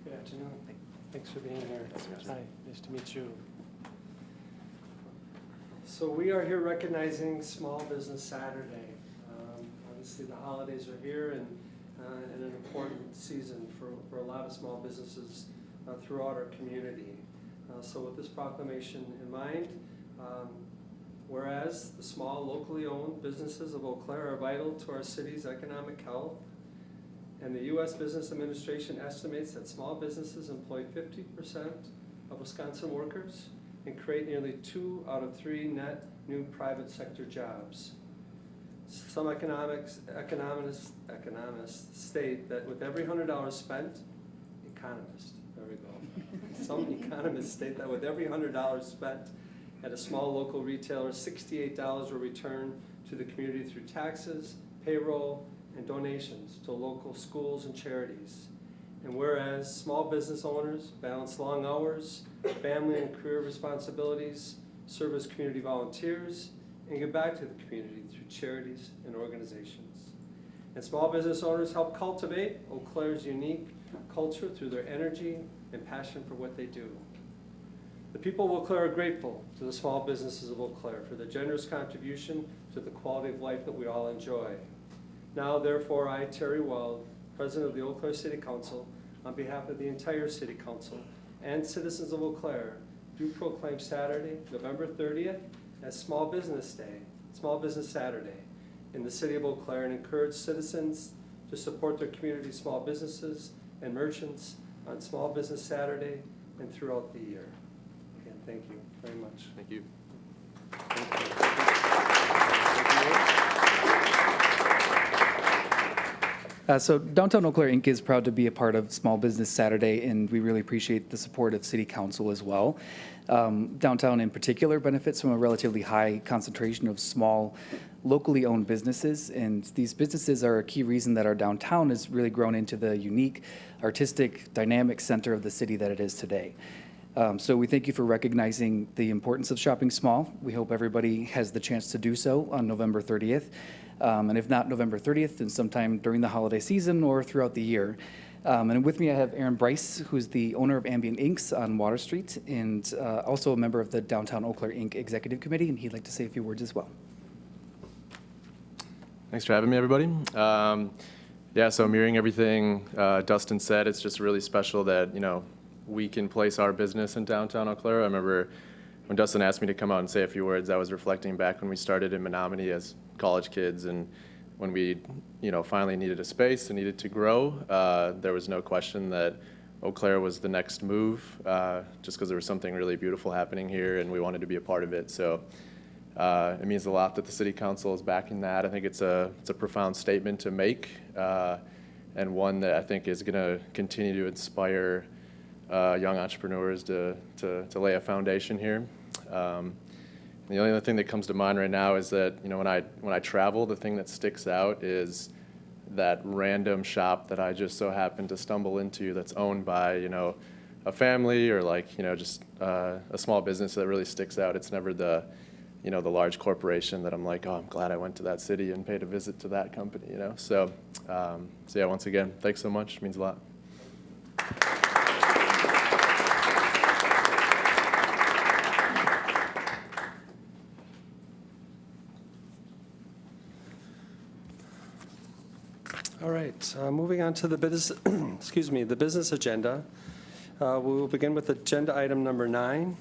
Good afternoon. Thanks for being here. Hi, nice to meet you. So we are here recognizing Small Business Saturday. Obviously, obviously the holidays are here and an important season for a lot of small businesses throughout our community. So with this proclamation in mind, whereas the small locally owned businesses of Eau Claire are vital to our city's economic health, and the U.S. Business Administration estimates that small businesses employ 50% of Wisconsin workers and create nearly 2 out of 3 net new private sector jobs. Some economists state that with every $100 spent, Some economists state that with every $100 spent at a small local retailer, $68 will return to the community through taxes, payroll, and donations to local schools and charities. And whereas small business owners balance long hours, family and career responsibilities, serve as community volunteers, and give back to the community through charities and organizations. And small business owners help cultivate Eau Claire's unique culture through their energy and passion for what they do. The people of Eau Claire are grateful to the small businesses of Eau Claire for their generous contribution to the quality of life that we all enjoy. Now, therefore, I, Terry Weld, President of the Eau Claire City Council, on behalf of the entire City Council and citizens of Eau Claire, do proclaim Saturday, November 30th, as Small Business Day, Small Business Saturday, in the City of Eau Claire, and encourage citizens to support their community small businesses and merchants on Small Business Saturday and throughout the year. Again, thank you very much. Thank you. So Downtown Eau Claire Inc. is proud to be a part of Small Business Saturday, and we really appreciate the support of City Council as well. Downtown in particular benefits from a relatively high concentration of small, locally owned businesses, and these businesses are a key reason that our downtown has really grown into the unique, artistic, dynamic center of the city that it is today. So we thank you for recognizing the importance of shopping small. We hope everybody has the chance to do so on November 30th. And if not November 30th, then sometime during the holiday season or throughout the year. And with me I have Aaron Bryce, who's the owner of Ambient Inks on Water Street, and also a member of the Downtown Eau Claire Inc. Executive Committee, and he'd like to say a few words as well. Thanks for having me, everybody. Yeah, so mirroring everything Dustin said, it's just really special that, we can place our business in downtown Eau Claire. I remember when Dustin asked me to come out and say a few words, I was reflecting back when we started in Menominee as college kids, and when we, finally needed a space and needed to grow, there was no question that Eau Claire was the next move, just because there was something really beautiful happening here, and we wanted to be a part of it. So it means a lot that the City Council is backing that. I think it's a profound statement to make, and one that I think is going to continue to inspire young entrepreneurs to lay a foundation here. The only other thing that comes to mind right now is that, when I travel, the thing that sticks out is that random shop that I just so happened to stumble into that's owned by, a family or just a small business that really sticks out. It's never the large corporation that I'm like, oh, I'm glad I went to that city and paid a visit to that company, So yeah, once again, thanks so much. It means a lot. All right, moving on to the business, the business agenda. We will begin with agenda item number 9,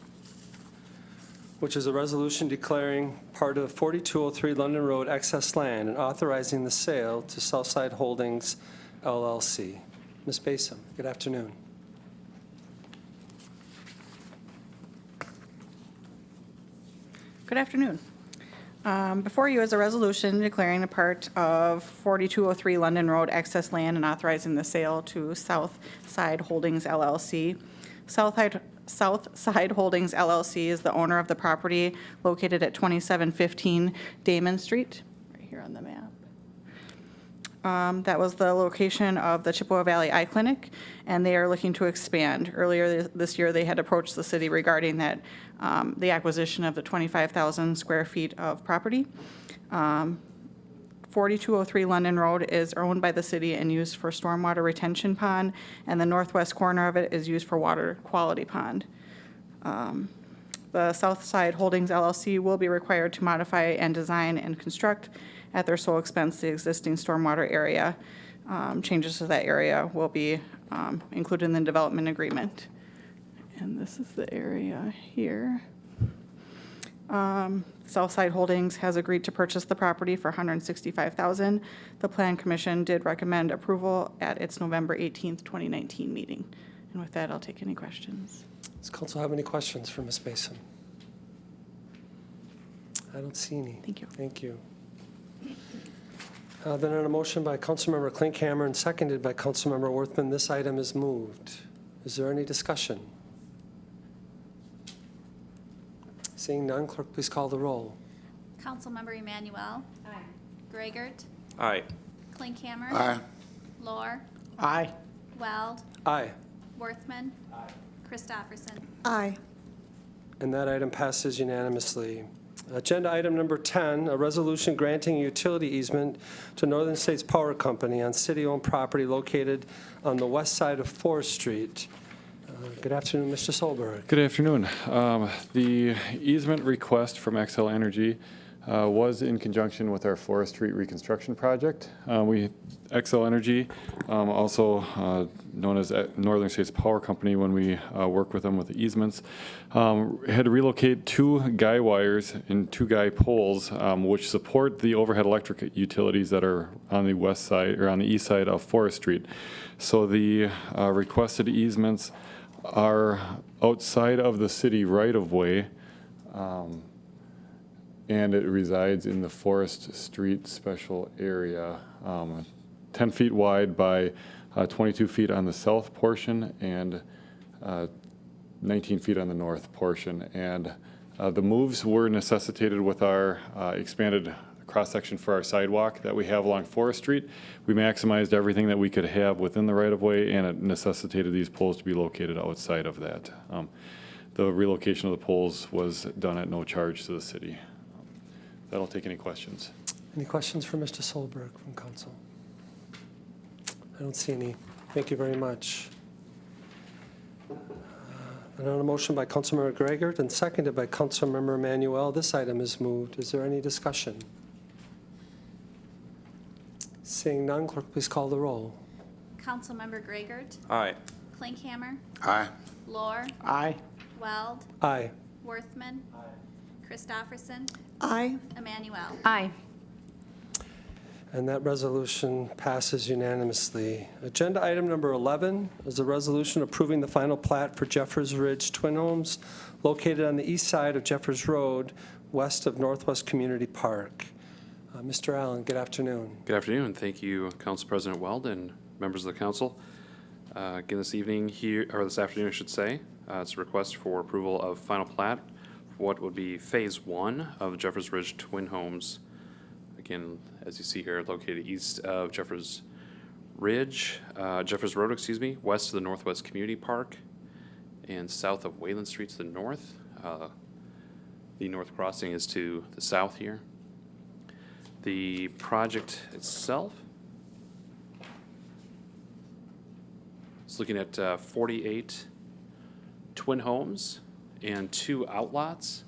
which is a resolution declaring part of 4203 London Road excess land and authorizing the sale to Southside Holdings LLC. Ms. Basom, good afternoon. Good afternoon. Before you is a resolution declaring a part of 4203 London Road excess land and authorizing the sale to Southside Holdings LLC. Southside Holdings LLC is the owner of the property located at 2715 Damon Street, right here on the map. That was the location of the Chippewa Valley Eye Clinic, and they are looking to expand. Earlier this year, they had approached the city regarding that, the acquisition of the 25,000 square feet of property. 4203 London Road is owned by the city and used for stormwater retention pond, and the northwest corner of it is used for water quality pond. The Southside Holdings LLC will be required to modify and design and construct at their sole expense the existing stormwater area. Changes to that area will be included in the development agreement. And this is the area here. Southside Holdings has agreed to purchase the property for $165,000. The Plan Commission did recommend approval at its November 18th, 2019 meeting. And with that, I'll take any questions. Does council have any questions for Ms. Mason? I don't see any. Thank you. Thank you. Then on a motion by Councilmember Klinkhammer and seconded by Councilmember Worthman, this item is moved. Is there any discussion? Seeing none, clerk, please call the roll. Councilmember Emanuel. Aye. Gragert. Aye. Klinkhammer. Aye. Lohr. Aye. Weld. Aye. Worthman. Aye. Christopherson. Aye. And that item passes unanimously. Agenda item number 10, a resolution granting a utility easement to Northern States Power Company on city-owned property located on the west side of Forest Street. Good afternoon, Mr. Solberg. Good afternoon. The easement request from XL Energy was in conjunction with our Forest Street reconstruction project. XL Energy, also known as Northern States Power Company when we work with them with the easements, had to relocate 2 guy wires and 2 guy poles which support the overhead electric utilities that are on the west side or on the east side of Forest Street. So the requested easements are outside of the city right-of-way, and it resides in the Forest Street special area, 10 feet wide by 22 feet on the south portion and 19 feet on the north portion. And the moves were necessitated with our expanded cross-section for our sidewalk that we have along Forest Street. We maximized everything that we could have within the right-of-way, and it necessitated these poles to be located outside of that. The relocation of the poles was done at no charge to the city. That'll take any questions. Any questions for Mr. Solberg from council? I don't see any. Thank you very much. And on a motion by Councilmember Gragert and seconded by Councilmember Emanuel, this item is moved. Is there any discussion? Seeing none, clerk, please call the roll. Councilmember Gragert. Aye. Klinkhammer. Aye. Lohr. Aye. Weld. Aye. Worthman. Aye. Christopherson. Aye. Emanuel. Aye. And that resolution passes unanimously. Agenda item number 11 is a resolution approving the final plat for Jeffers Ridge Twin Homes located on the east side of Jeffers Road, west of Northwest Community Park. Mr. Allen, good afternoon. Good afternoon. Thank you, Council President Weld and members of the council. Again, this evening here, or this afternoon, I should say, it's a request for approval of final plat for what would be Phase 1 of Jeffers Ridge Twin Homes. Again, as you see here, located east of Jeffers Road, west of the Northwest Community Park, and south of Wayland Street to the north. The north crossing is to the south here. The project itself is looking at 48 twin homes and 2 outlots.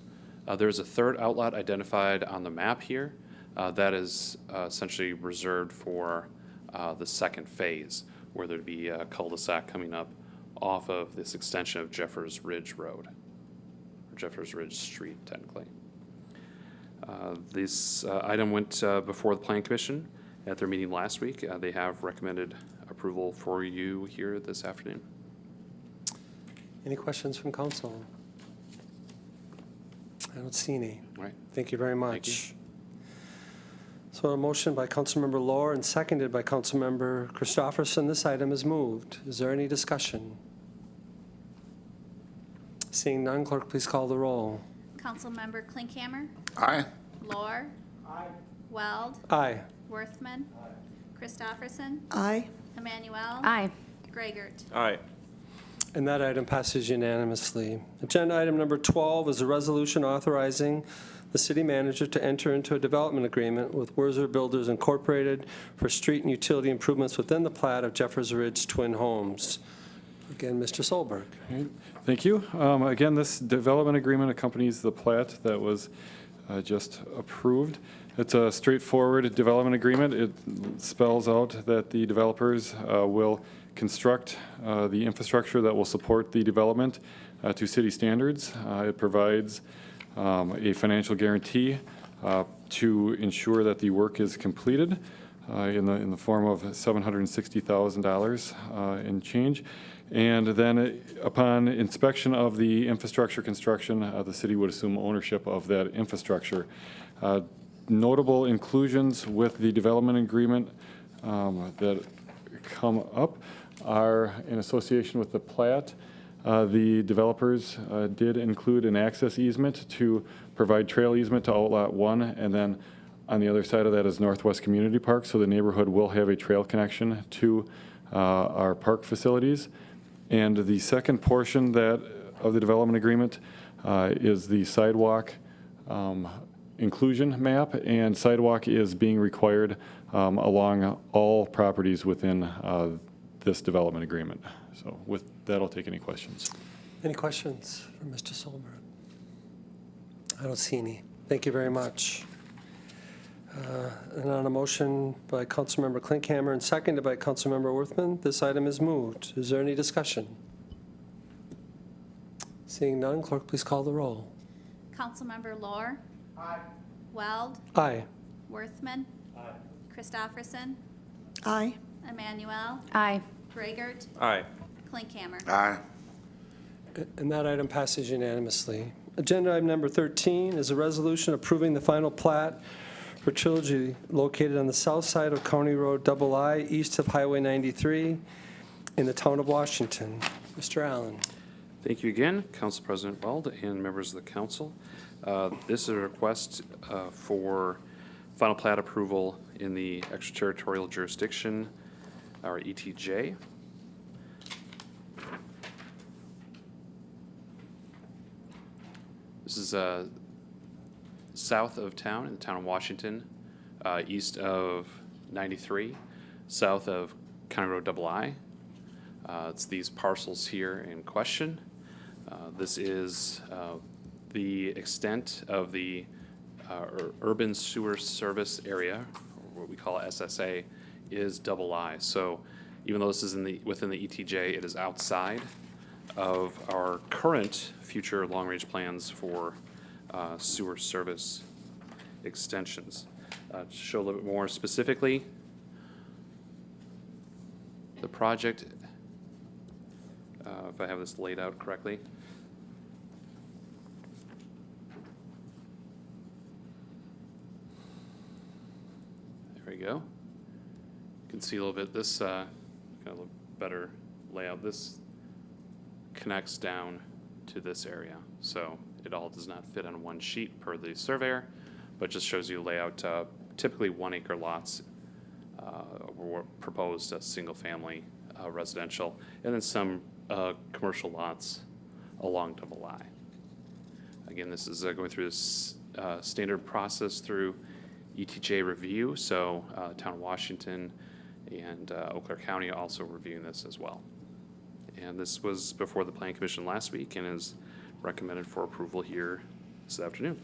There's a third outlot identified on the map here. That is essentially reserved for the second phase, where there'd be a cul-de-sac coming up off of this extension of Jeffers Ridge Road, or Jeffers Ridge Street, technically. This item went before the Plan Commission at their meeting last week. They have recommended approval for you here this afternoon. Any questions from council? I don't see any. All right. Thank you very much. Thank you. So a motion by Councilmember Lohr and seconded by Councilmember Christopherson. This item is moved. Is there any discussion? Seeing none, clerk, please call the roll. Councilmember Klinkhammer. Aye. Lohr. Aye. Weld. Aye. Worthman. Aye. Christopherson. Aye. Emanuel. Aye. Gragert. Aye. And that item passes unanimously. Agenda item number 12 is a resolution authorizing the city manager to enter into a development agreement with Werzer Builders Incorporated for street and utility improvements within the plat of Jeffers Ridge Twin Homes. Again, Mr. Solberg. Okay, thank you. Again, this development agreement accompanies the plat that was just approved. It's a straightforward development agreement. It spells out that the developers will construct the infrastructure that will support the development to city standards. It provides a financial guarantee to ensure that the work is completed in the form of $760,000 in change. And then upon inspection of the infrastructure construction, the city would assume ownership of that infrastructure. Notable inclusions with the development agreement that come up are in association with the plat. The developers did include an access easement to provide trail easement to Outlot 1, and then on the other side of that is Northwest Community Park, so the neighborhood will have a trail connection to our park facilities. And the second portion of the development agreement is the sidewalk inclusion map, and sidewalk is being required along all properties within this development agreement. So with that, I'll take any questions. Any questions for Mr. Solberg? I don't see any. Thank you very much. And on a motion by Councilmember Klinkhammer and seconded by Councilmember Worthman, this item is moved. Is there any discussion? Seeing none, clerk, please call the roll. Councilmember Lohr. Aye. Weld. Aye. Worthman. Aye. Christofferson. Aye. Emmanuel. Aye. Raygert. Aye. Klinkhammer. Aye. And that item passes unanimously. Agenda item number 13 is a resolution approving the final plat for Trilogy located on the south side of County Road II, east of Highway 93, in the town of Washington. Mr. Allen. Thank you again, Council President Weld and members of the council. This is a request for final plat approval in the extraterritorial jurisdiction, or ETJ. This is south of town, in the town of Washington, east of 93, south of County Road II. It's these parcels here in question. This is the extent of the urban sewer service area, or what we call SSA, is II. So even though this is within the ETJ, it is outside of our current future long-range plans for sewer service extensions. To show a little bit more specifically, the project, if I have this laid out correctly, there we go. You can see a little bit, this kind of better layout. This connects down to this area. So it all does not fit on one sheet per the surveyor, but just shows you layout. Typically 1 acre lots were proposed as single family residential, and then some commercial lots along II. Again, this is going through this standard process through ETJ review, so Town of Washington and Eau Claire County are also reviewing this as well. And this was before the Planning Commission last week and is recommended for approval here this afternoon.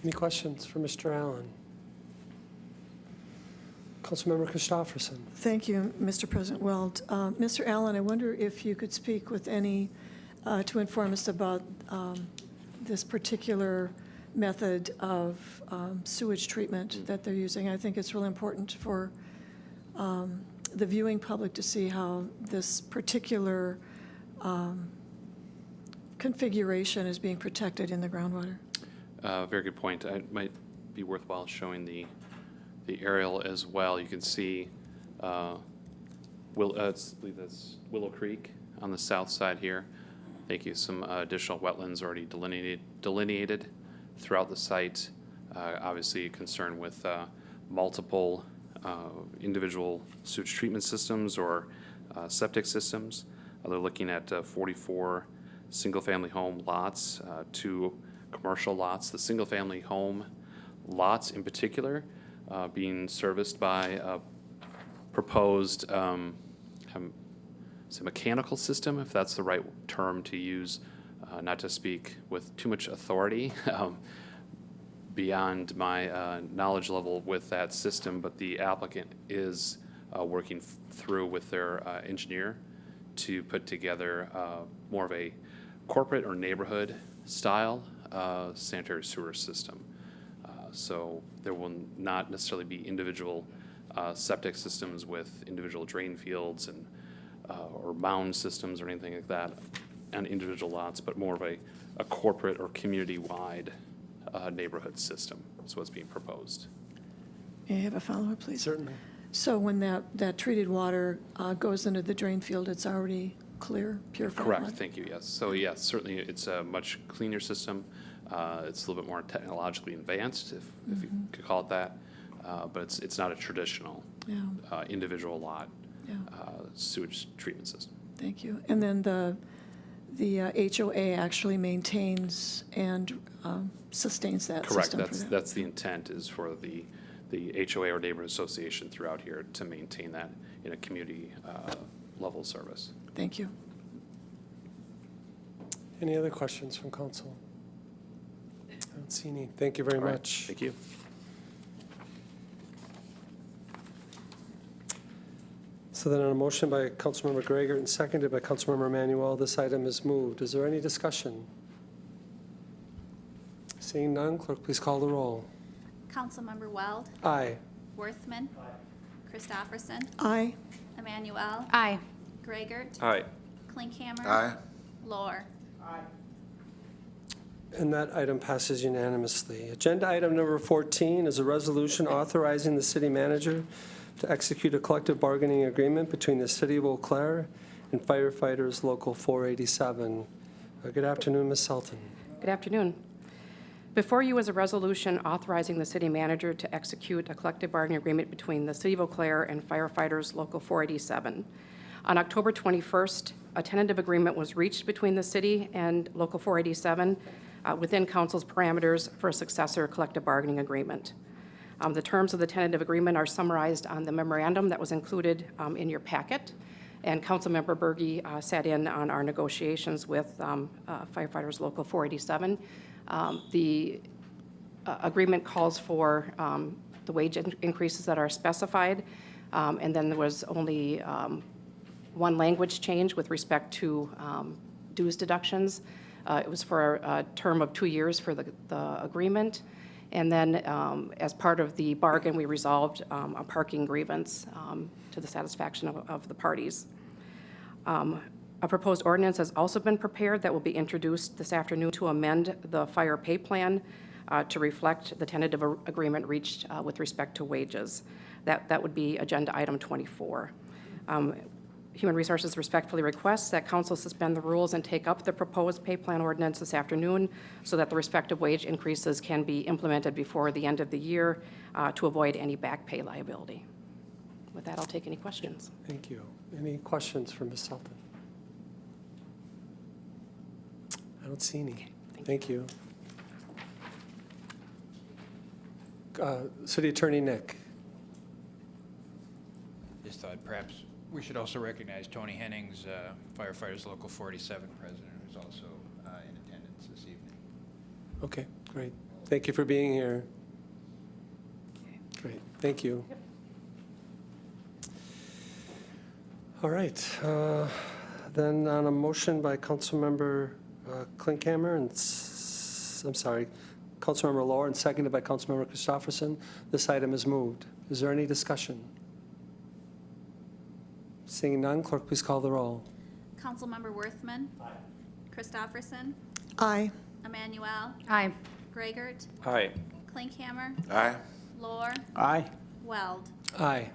Any questions for Mr. Allen? Councilmember Christofferson. Thank you, Mr. President Weld. Mr. Allen, I wonder if you could speak with any, to inform us about this particular method of sewage treatment that they're using. I think it's really important for the viewing public to see how this particular configuration is being protected in the groundwater. Very good point. It might be worthwhile showing the aerial as well. You can see I believe that's Willow Creek on the south side here. Thank you. Some additional wetlands already delineated throughout the site. Obviously, concerned with multiple individual sewage treatment systems or septic systems. They're looking at 44 single-family home lots, 2 commercial lots. The single-family home lots in particular being serviced by a proposed say, mechanical system, if that's the right term to use, not to speak with too much authority beyond my knowledge level with that system, but the applicant is working through with their engineer to put together more of a corporate or neighborhood style sanitary sewer system. So there will not necessarily be individual septic systems with individual drain fields and or mound systems or anything like that on individual lots, but more of a corporate or community-wide neighborhood system is what's being proposed. May I have a follow-up, please? Certainly. So when that treated water goes into the drain field, it's already clear, purified Correct, water? thank you, yes. So yes, certainly it's a much cleaner system. It's a little bit more technologically advanced, if you could call it that, but it's not a traditional individual lot sewage treatment system. Thank you. And then the HOA actually maintains and sustains that Correct, system for them? that's the intent, is for the HOA or neighborhood association throughout here to maintain that in a community level service. Thank you. Any other questions from council? I don't see any. Thank you very All right, much. thank you. So then on a motion by Councilmember Gregor and seconded by Councilmember Manuel, this item is moved. Is there any discussion? Seeing none, clerk, please call the roll. Councilmember Weld, Aye. Worthman. Christopherson. Aye. Emmanuel. Aye. Gragert. Aye. Klinkhammer. Aye. Lohr. And that item passes unanimously. Agenda item number 14 is a resolution authorizing the city manager to execute a collective bargaining agreement between the City of Eau Claire and firefighters Local 487. Good afternoon, Ms. Selton. Good afternoon. Before you is a resolution authorizing the city manager to execute a collective bargaining agreement between the City of Eau Claire and firefighters Local 487. On October 21st, a tentative agreement was reached between the city and Local 487 within council's parameters for a successor collective bargaining agreement. The terms of the tentative agreement are summarized on the memorandum that was included in your packet, and Councilmember Berge sat in on our negotiations with firefighters Local 487. The agreement calls for the wage increases that are specified, and then there was only one language change with respect to dues deductions. It was for a term of 2 years for the agreement. And then as part of the bargain, we resolved a parking grievance to the satisfaction of the parties. A proposed ordinance has also been prepared that will be introduced this afternoon to amend the fire pay plan to reflect the tentative agreement reached with respect to wages. That would be agenda item 24. Human Resources respectfully requests that council suspend the rules and take up the proposed pay plan ordinance this afternoon so that the respective wage increases can be implemented before the end of the year to avoid any back pay liability. With that, I'll take any questions. Thank you. Any questions for Ms. Selton? I don't see any. Okay, Thank you. City Attorney Nick. Just thought perhaps we should also recognize Tony Hennings, Firefighters Local 47 President, who's also in attendance this evening. Okay, great. Thank you for being here. Great, thank you. All right, then on a motion by Councilmember Klinkhammer and, I'm sorry, Councilmember Lohr and seconded by Councilmember Christopherson, this item is moved. Is there any discussion? Seeing none, clerk, please call the roll. Councilmember Worthman. Aye. Christopherson. Aye. Emmanuel. Aye. Gragert. Aye. Klinkhammer. Aye. Lohr. Aye. Weld. Aye.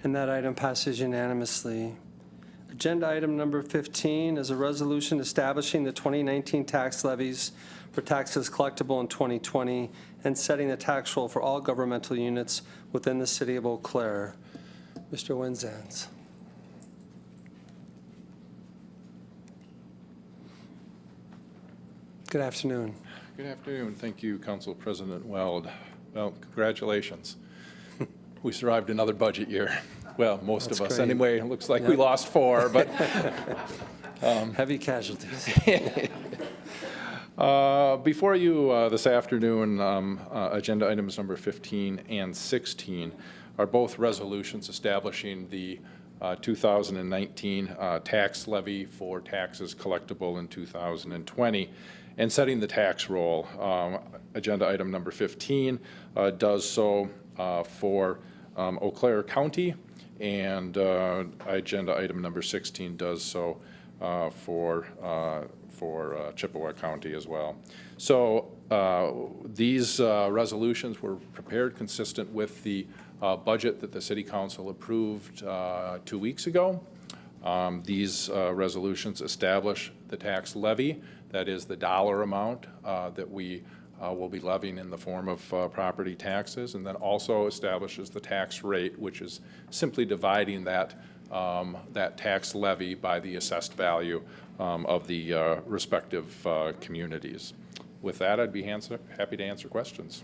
And that item passes unanimously. Agenda item number 15 is a resolution establishing the 2019 tax levies for taxes collectible in 2020 and setting the tax roll for all governmental units within the City of Eau Claire. Mr. Wenzans. Good afternoon. Good afternoon. Thank you, Council President Weld. Well, congratulations. We survived another budget year. Well, most of That's us great. anyway. It looks like we Yep. lost 4, but Heavy casualties. before you this afternoon, agenda items number 15 and 16 are both resolutions establishing the 2019 tax levy for taxes collectible in 2020 and setting the tax roll. Agenda item number 15 does so for Eau Claire County, and agenda item number 16 does so for Chippewa County as well. So these resolutions were prepared consistent with the budget that the City Council approved 2 weeks ago. These resolutions establish the tax levy, that is the dollar amount that we will be levying in the form of property taxes, and then also establishes the tax rate, which is simply dividing that tax levy by the assessed value of the respective communities. With that, I'd be happy to answer questions.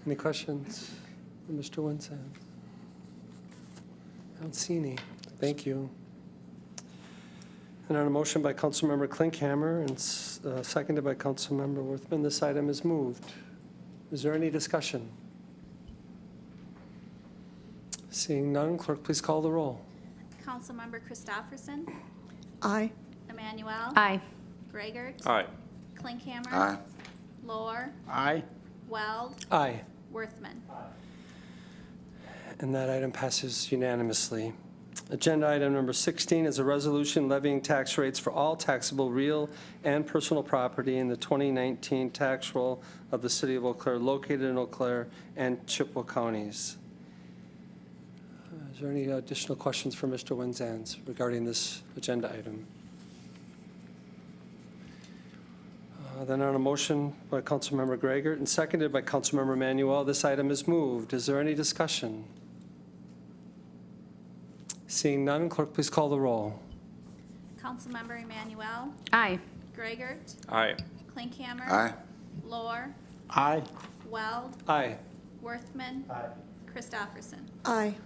Any questions for Mr. Winsand? I don't see any. Thank you. And on a motion by Councilmember Klinkhammer and seconded by Councilmember Worthman, this item is moved. Is there any discussion? Seeing none, clerk, please call the roll. Councilmember Christopherson. Aye. Emmanuel. Aye. Greigert. Aye. Klinkhammer. Aye. Lohr. Aye. Weld. Aye. Worthman. And that item passes unanimously. Agenda item number 16 is a resolution levying tax rates for all taxable real and personal property in the 2019 tax roll of the City of Eau Claire located in Eau Claire and Chippewa counties. Is there any additional questions for Mr. Winsand regarding this agenda item? Then on a motion by Councilmember Greigert and seconded by Councilmember Manuel, this item is moved. Is there any discussion? Seeing none, clerk, please call the roll. Councilmember Emmanuel. Aye. Greigert. Aye. Klinkhammer. Aye. Lohr. Aye. Weld. Aye. Worthman. Christopherson. Aye.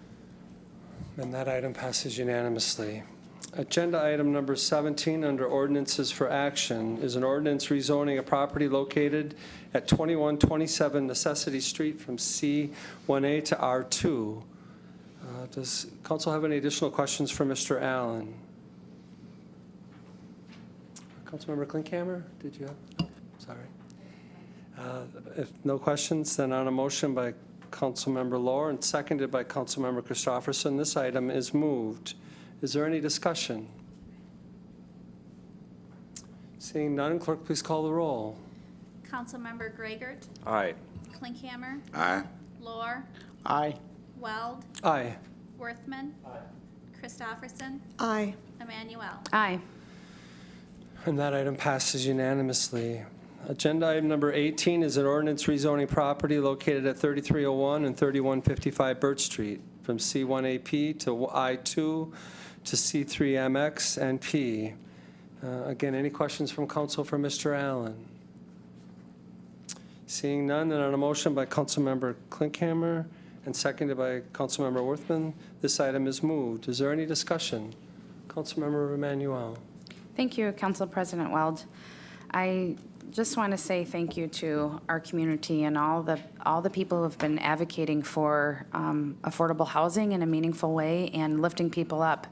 And that item passes unanimously. Agenda item number 17 under ordinances for action is an ordinance rezoning a property located at 2127 Necessity Street from C1A to R2. Does council have any additional questions for Mr. Allen? Councilmember Klinkhammer, did you have? No, sorry. If no questions, then on a motion by Councilmember Lohr and seconded by Councilmember Christopherson, this item is moved. Is there any discussion? Seeing none, clerk, please call the roll. Councilmember Greigert. Aye. Klinkhammer. Aye. Lohr. Aye. Weld. Aye. Worthman. Christopherson. Aye. Emmanuel. Aye. And that item passes unanimously. Agenda item number 18 is an ordinance rezoning property located at 3301 and 3155 Birch Street from C1AP to I2 to C3MX and P. Again, any questions from council for Mr. Allen? Seeing none, then on a motion by Councilmember Klinkhammer and seconded by Councilmember Worthman, this item is moved. Is there any discussion? Councilmember Emmanuel. Thank you, Council President Weld. I just want to say thank you to our community and all the people who have been advocating for affordable housing in a meaningful way and lifting people up.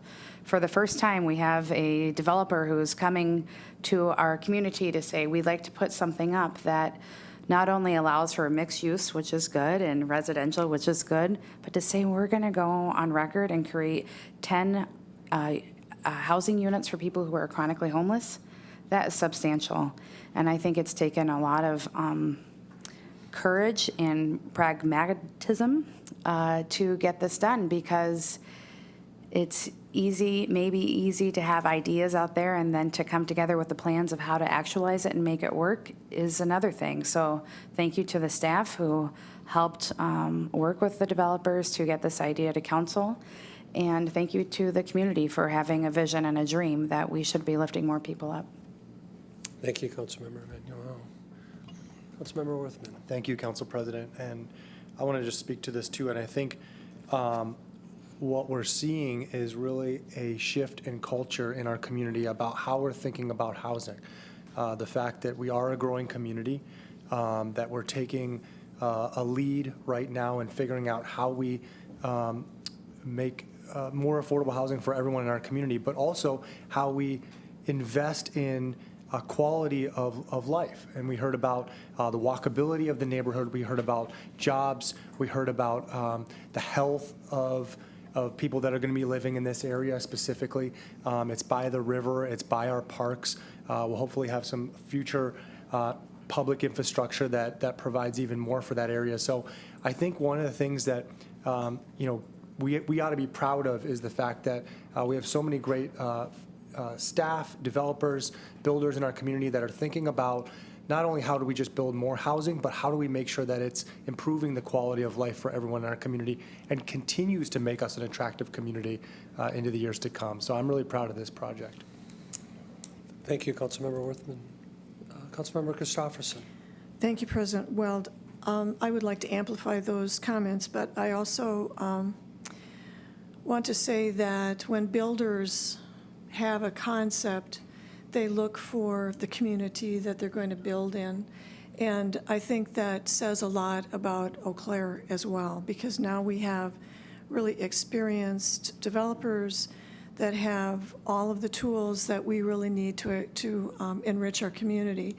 For the first time, we have a developer who is coming to our community to say, we'd like to put something up that not only allows for mixed use, which is good, and residential, which is good, but to say we're going to go on record and create 10 housing units for people who are chronically homeless. That is substantial. And I think it's taken a lot of courage and pragmatism to get this done, because it's maybe easy to have ideas out there, and then to come together with the plans of how to actualize it and make it work is another thing. So thank you to the staff who helped work with the developers to get this idea to council. And thank you to the community for having a vision and a dream that we should be lifting more people up. Thank you, Councilmember Emmanuel. Councilmember Worthman. Thank you, Council President. And I want to just speak to this too. And I think what we're seeing is really a shift in culture in our community about how we're thinking about housing. The fact that we are a growing community, that we're taking a lead right now in figuring out how we make more affordable housing for everyone in our community, but also how we invest in a quality of life. And we heard about the walkability of the neighborhood. We heard about jobs. We heard about the health of people that are going to be living in this area specifically. It's by the river. It's by our parks. We'll hopefully have some future public infrastructure that provides even more for that area. So I think one of the things that we ought to be proud of is the fact that we have so many great staff, developers, builders in our community that are thinking about not only how do we just build more housing, but how do we make sure that it's improving the quality of life for everyone in our community and continues to make us an attractive community into the years to come. So I'm really proud of this project. Thank you, Councilmember Worthman. Councilmember Christopherson. Thank you, President Weld. I would like to amplify those comments, but I also want to say that when builders have a concept, they look for the community that they're going to build in. And I think that says a lot about Eau Claire as well, because now we have really experienced developers that have all of the tools that we really need to enrich our community.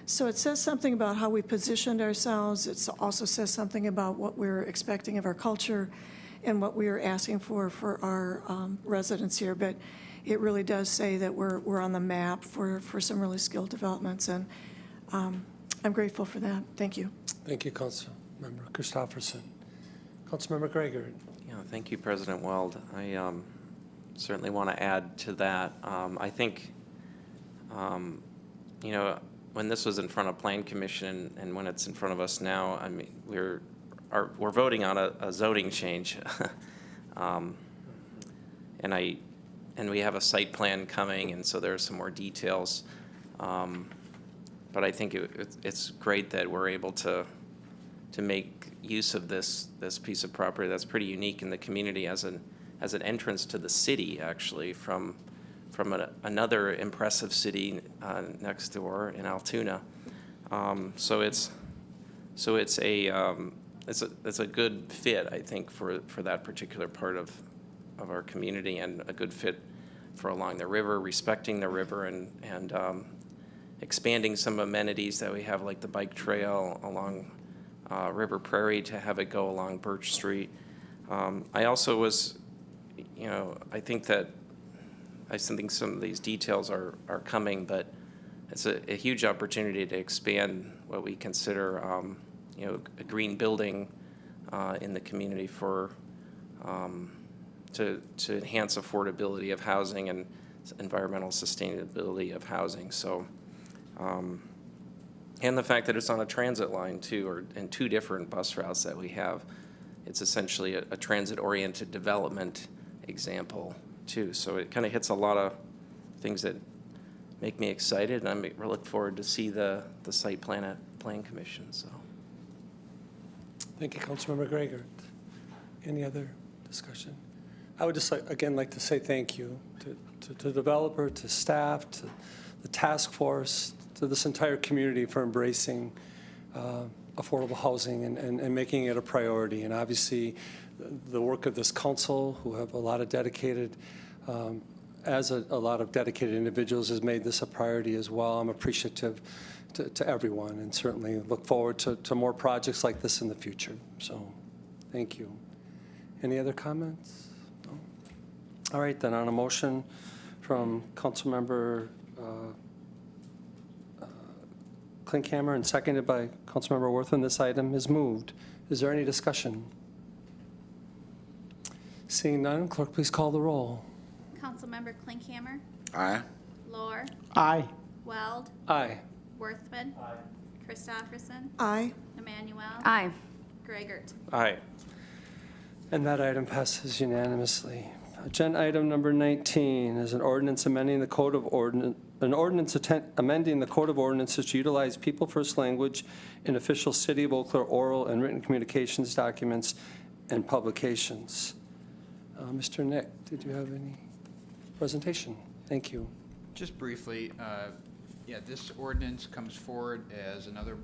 So it says something about how we positioned ourselves. It also says something about what we're expecting of our culture and what we are asking for our residents here. But it really does say that we're on the map for some really skilled developments, and I'm grateful for that. Thank you. Thank you, Councilmember Christopherson. Councilmember Gregor. Yeah, thank you, President Weld. I certainly want to add to that. I think, when this was in front of Plan Commission and when it's in front of us now, I mean, we're voting on a zoning change, and we have a site plan coming, and so there are some more details. But I think it's great that we're able to make use of this piece of property that's pretty unique in the community as an entrance to the city, actually, from another impressive city next door in Altoona. So it's a good fit, I think, for that particular part of our community, and a good fit for along the river, respecting the river, and expanding some amenities that we have, like the bike trail along River Prairie, to have it go along Birch Street. I also was, I think some of these details are coming, but it's a huge opportunity to expand what we consider, a green building in the community for to enhance affordability of housing and environmental sustainability of housing. So, and the fact that it's on a transit line too, or in two different bus routes that we have, it's essentially a transit-oriented development example too. So it kind of hits a lot of things that make me excited, and I look forward to see the site plan at Plan Commission. So, thank you, Councilmember Gregor. Any other discussion? I would just like to say thank you to the developer, to staff, to the task force, to this entire community for embracing affordable housing and making it a priority. And obviously, the work of this council, who have a lot of dedicated, a lot of dedicated individuals, has made this a priority as well. I'm appreciative to everyone, and certainly look forward to more projects like this in the future. So, thank you. Any other comments? No? All right, then, on a motion from Councilmember Klinkhammer and seconded by Councilmember Worthman, this item is moved. Is there any discussion? Seeing none, clerk, please call the roll. Councilmember Klinkhammer. Aye. Lohr. Aye. Weld. Aye. Worthman. Christopherson. Aye. Emmanuel. Aye. Gregert. Aye. And that item passes unanimously. Agenda item number 19 is an ordinance amending the Code of amending the Code of Ordinances to utilize People First language in official City of Eau Claire oral and written communications documents and publications. Mr. Nick, did you have any presentation? Thank you. Just briefly, yeah, this ordinance comes forward as another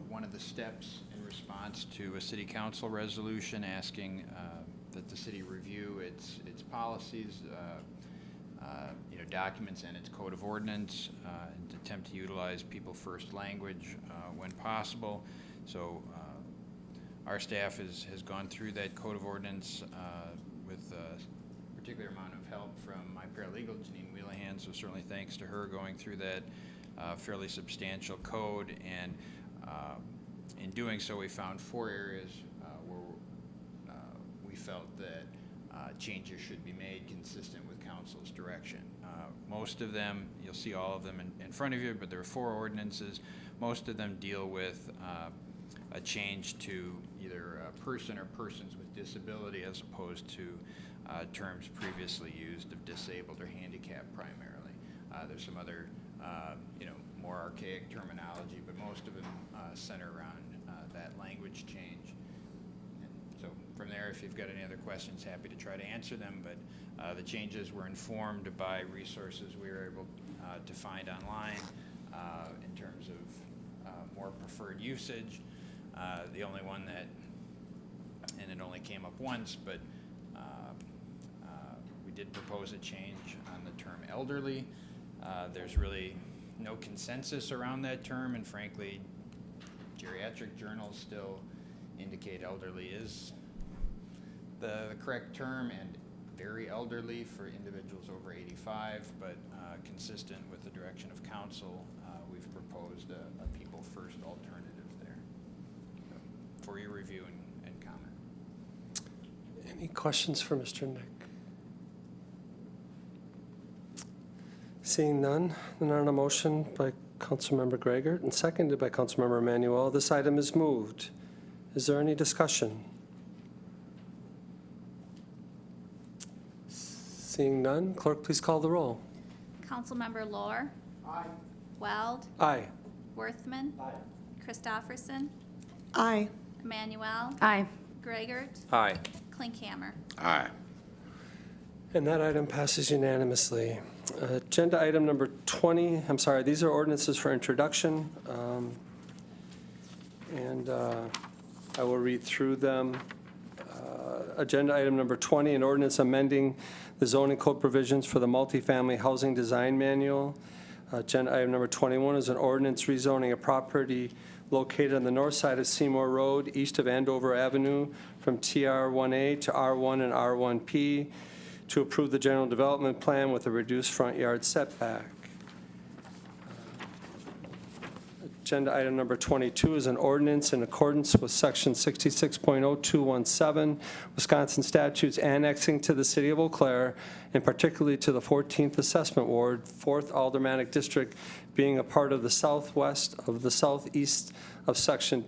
one of the steps in response to a city council resolution asking that the city review its policies, documents and its code of ordinance, and attempt to utilize people first language when possible. So our staff has gone through that code of ordinance with a particular amount of help from my paralegal, Janine Wheelahan, so certainly thanks to her going through that fairly substantial code. And in doing so, we found 4 areas where we felt that changes should be made consistent with council's direction. Most of them, you'll see all of them in front of you, but there are 4 ordinances. Most of them deal with a change to either a person or persons with disability as opposed to terms previously used of disabled or handicapped primarily. There's some other, more archaic terminology, but most of them center around that language change. And so from there, if you've got any other questions, happy to try to answer them, but the changes were informed by resources we were able to find online in terms of more preferred usage. The only one that, and it only came up once, but we did propose a change on the term elderly. There's really no consensus around that term, and frankly, geriatric journals still indicate elderly is the correct term, and very elderly for individuals over 85, but consistent with the direction of council, we've proposed a people first alternative there for your review and comment. Any questions for Mr. Nick? Seeing none, then on a motion by Councilmember Gregert and seconded by Councilmember Emanuel, this item is moved. Is there any discussion? Seeing none, clerk, please call the roll. Councilmember Lohr. Aye. Weld. Aye. Worthman. Aye. Christofferson. Aye. Emmanuel. Aye. Gregert. Aye. Klinkhammer. Aye. And that item passes unanimously. Agenda item number 20, I'm sorry, these are ordinances for introduction. And I will read through them. Agenda item number 20, an ordinance amending the zoning code provisions for the multifamily housing design manual. Agenda item number 21 is an ordinance rezoning a property located on the north side of Seymour Road, east of Andover Avenue, from TR1A to R1 and R1P, to approve the general development plan with a reduced front yard setback. Agenda item number 22 is an ordinance in accordance with section 66.0217 Wisconsin statutes annexing to the city of Eau Claire, and particularly to the 14th Assessment Ward, 4th Aldermanic District, being a part of the southwest of the southeast of section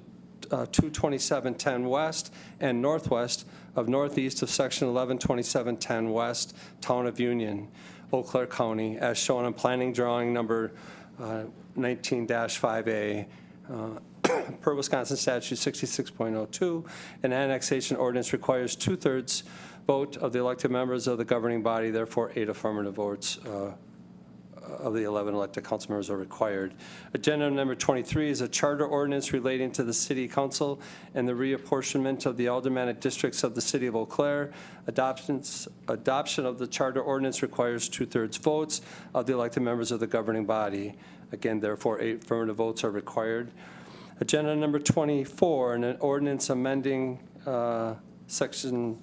22710 West and northwest of northeast of section 112710 West, Town of Union, Eau Claire County, as shown on planning drawing number 19-5A. Per Wisconsin statute 66.02, an annexation ordinance requires 2/3 vote of the elected members of the governing body. Therefore, 8 affirmative votes of the 11 elected council members are required. Agenda number 23 is a charter ordinance relating to the city council and the reapportionment of the aldermanic districts of the city of Eau Claire. Adoption of the charter ordinance requires 2/3 votes of the elected members of the governing body. Again, therefore, 8 affirmative votes are required. Agenda number 24, an ordinance amending section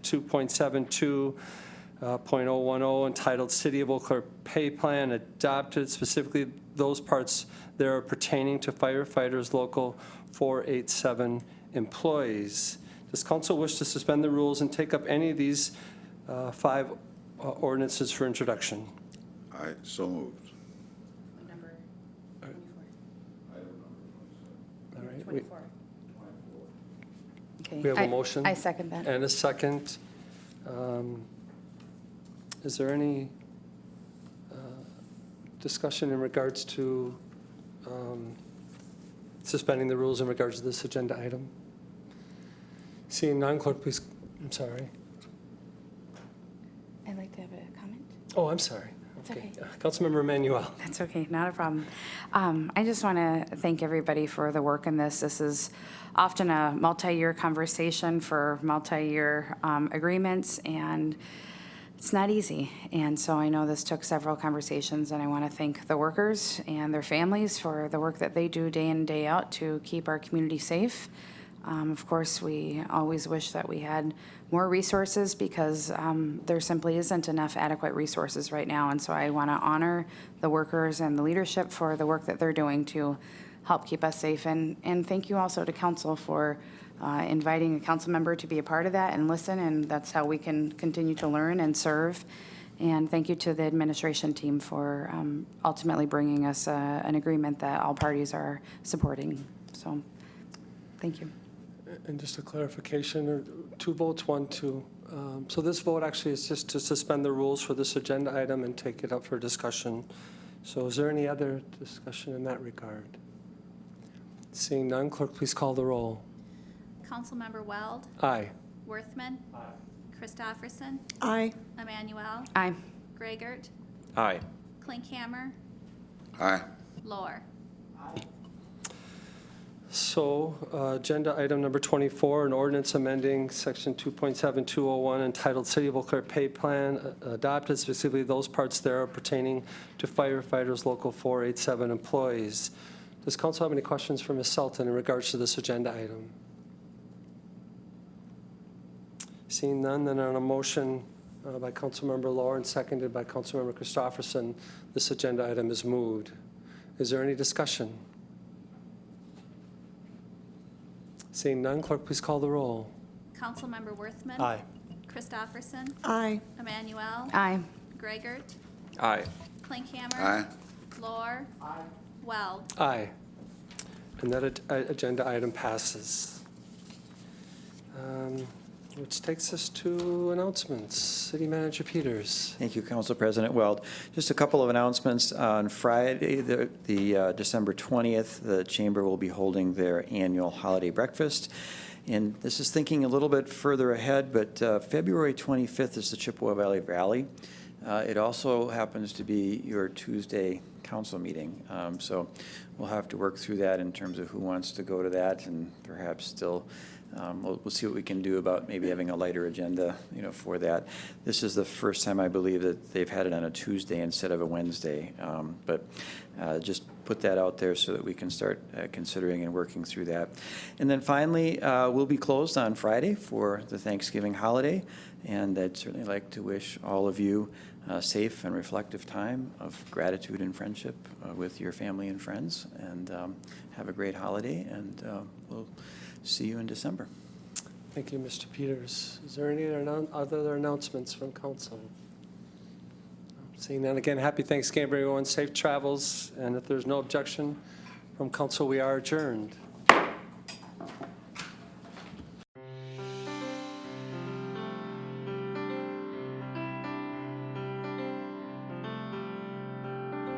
2.72.010 entitled City of Eau Claire Pay Plan, adopted specifically those parts that are pertaining to firefighters local 487 employees. Does council wish to suspend the rules and take up any of these 5 ordinances for introduction? Aye, so moved. Number 24. All right. 24. We have a motion. I second that. And a second. Is there any discussion in regards to suspending the rules in regards to this agenda item? Seeing none, clerk, please, I'm sorry. like to have a comment? Oh, I'm sorry. It's okay. Councilmember Emanuel. That's okay, not a problem. I just want to thank everybody for the work in this. This is often a multi-year conversation for multi-year agreements, and it's not easy. And so I know this took several conversations, and I want to thank the workers and their families for the work that they do day in, day out to keep our community safe. Of course, we always wish that we had more resources because there simply isn't enough adequate resources right now. And so I want to honor the workers and the leadership for the work that they're doing to help keep us safe. And thank you also to council for inviting a council member to be a part of that and listen. And that's how we can continue to learn and serve. And thank you to the administration team for ultimately bringing us an agreement that all parties are supporting. So thank you. And just a clarification, or 2 votes, 1, 2. So this vote actually is just to suspend the rules for this agenda item and take it up for discussion. So is there any other discussion in that regard? Seeing none, clerk, please call the roll. Councilmember Weld, Aye. Worthman. Christofferson. Aye. Emmanuel. Aye. Greigert. Aye. Klinkhammer. Aye. Lohr. So, agenda item number 24, an ordinance amending section 2.7201 entitled City of Eau Claire Pay Plan, adopted specifically those parts thereof pertaining to firefighters local 487 employees. Does council have any questions for Ms. Sultan in regards to this agenda item? Seeing none, then on a motion by Councilmember Lohr and seconded by Councilmember Christofferson, this agenda item is moved. Is there any discussion? Seeing none, clerk, please call the roll. Councilmember Worthman. Aye. Christofferson. Aye. Emmanuel. Aye. Greigert. Aye. Klinkhammer. Aye. Lohr. Weld. Aye. And that agenda item passes. Which takes us to announcements. City Manager Peters. Thank you, Council President Weld. Just a couple of announcements. On Friday, the December 20th, the Chamber will be holding their annual holiday breakfast. And this is thinking a little bit further ahead, but February 25th is the Chippewa Valley Rally. It also happens to be your Tuesday council meeting. So we'll have to work through that in terms of who wants to go to that, and perhaps still we'll see what we can do about maybe having a lighter agenda, for that. This is the first time I believe that they've had it on a Tuesday instead of a Wednesday. But just put that out there so that we can start considering and working through that. And then finally, we'll be closed on Friday for the Thanksgiving holiday. And I'd certainly like to wish all of you a safe and reflective time of gratitude and friendship with your family and friends. And have a great holiday, and we'll see you in December. Thank you, Mr. Peters. Is there any other announcements from council? Seeing none, again, happy Thanksgiving, everyone. Safe travels. And if there's no objection from council, we are adjourned.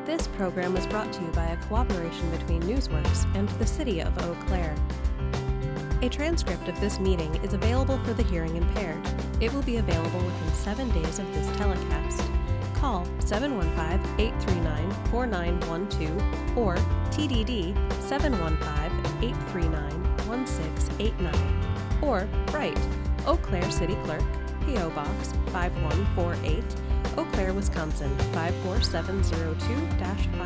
This program was brought to you by a cooperation between Newsworks and the City of Eau Claire. A transcript of this meeting is available for the hearing impaired. It will be available within 7 days of this telecast. Call 715-839-4912 or TDD 715-839-1689 or write Eau Claire City Clerk, P.O. Box 5148, Eau Claire, Wisconsin 54702-5.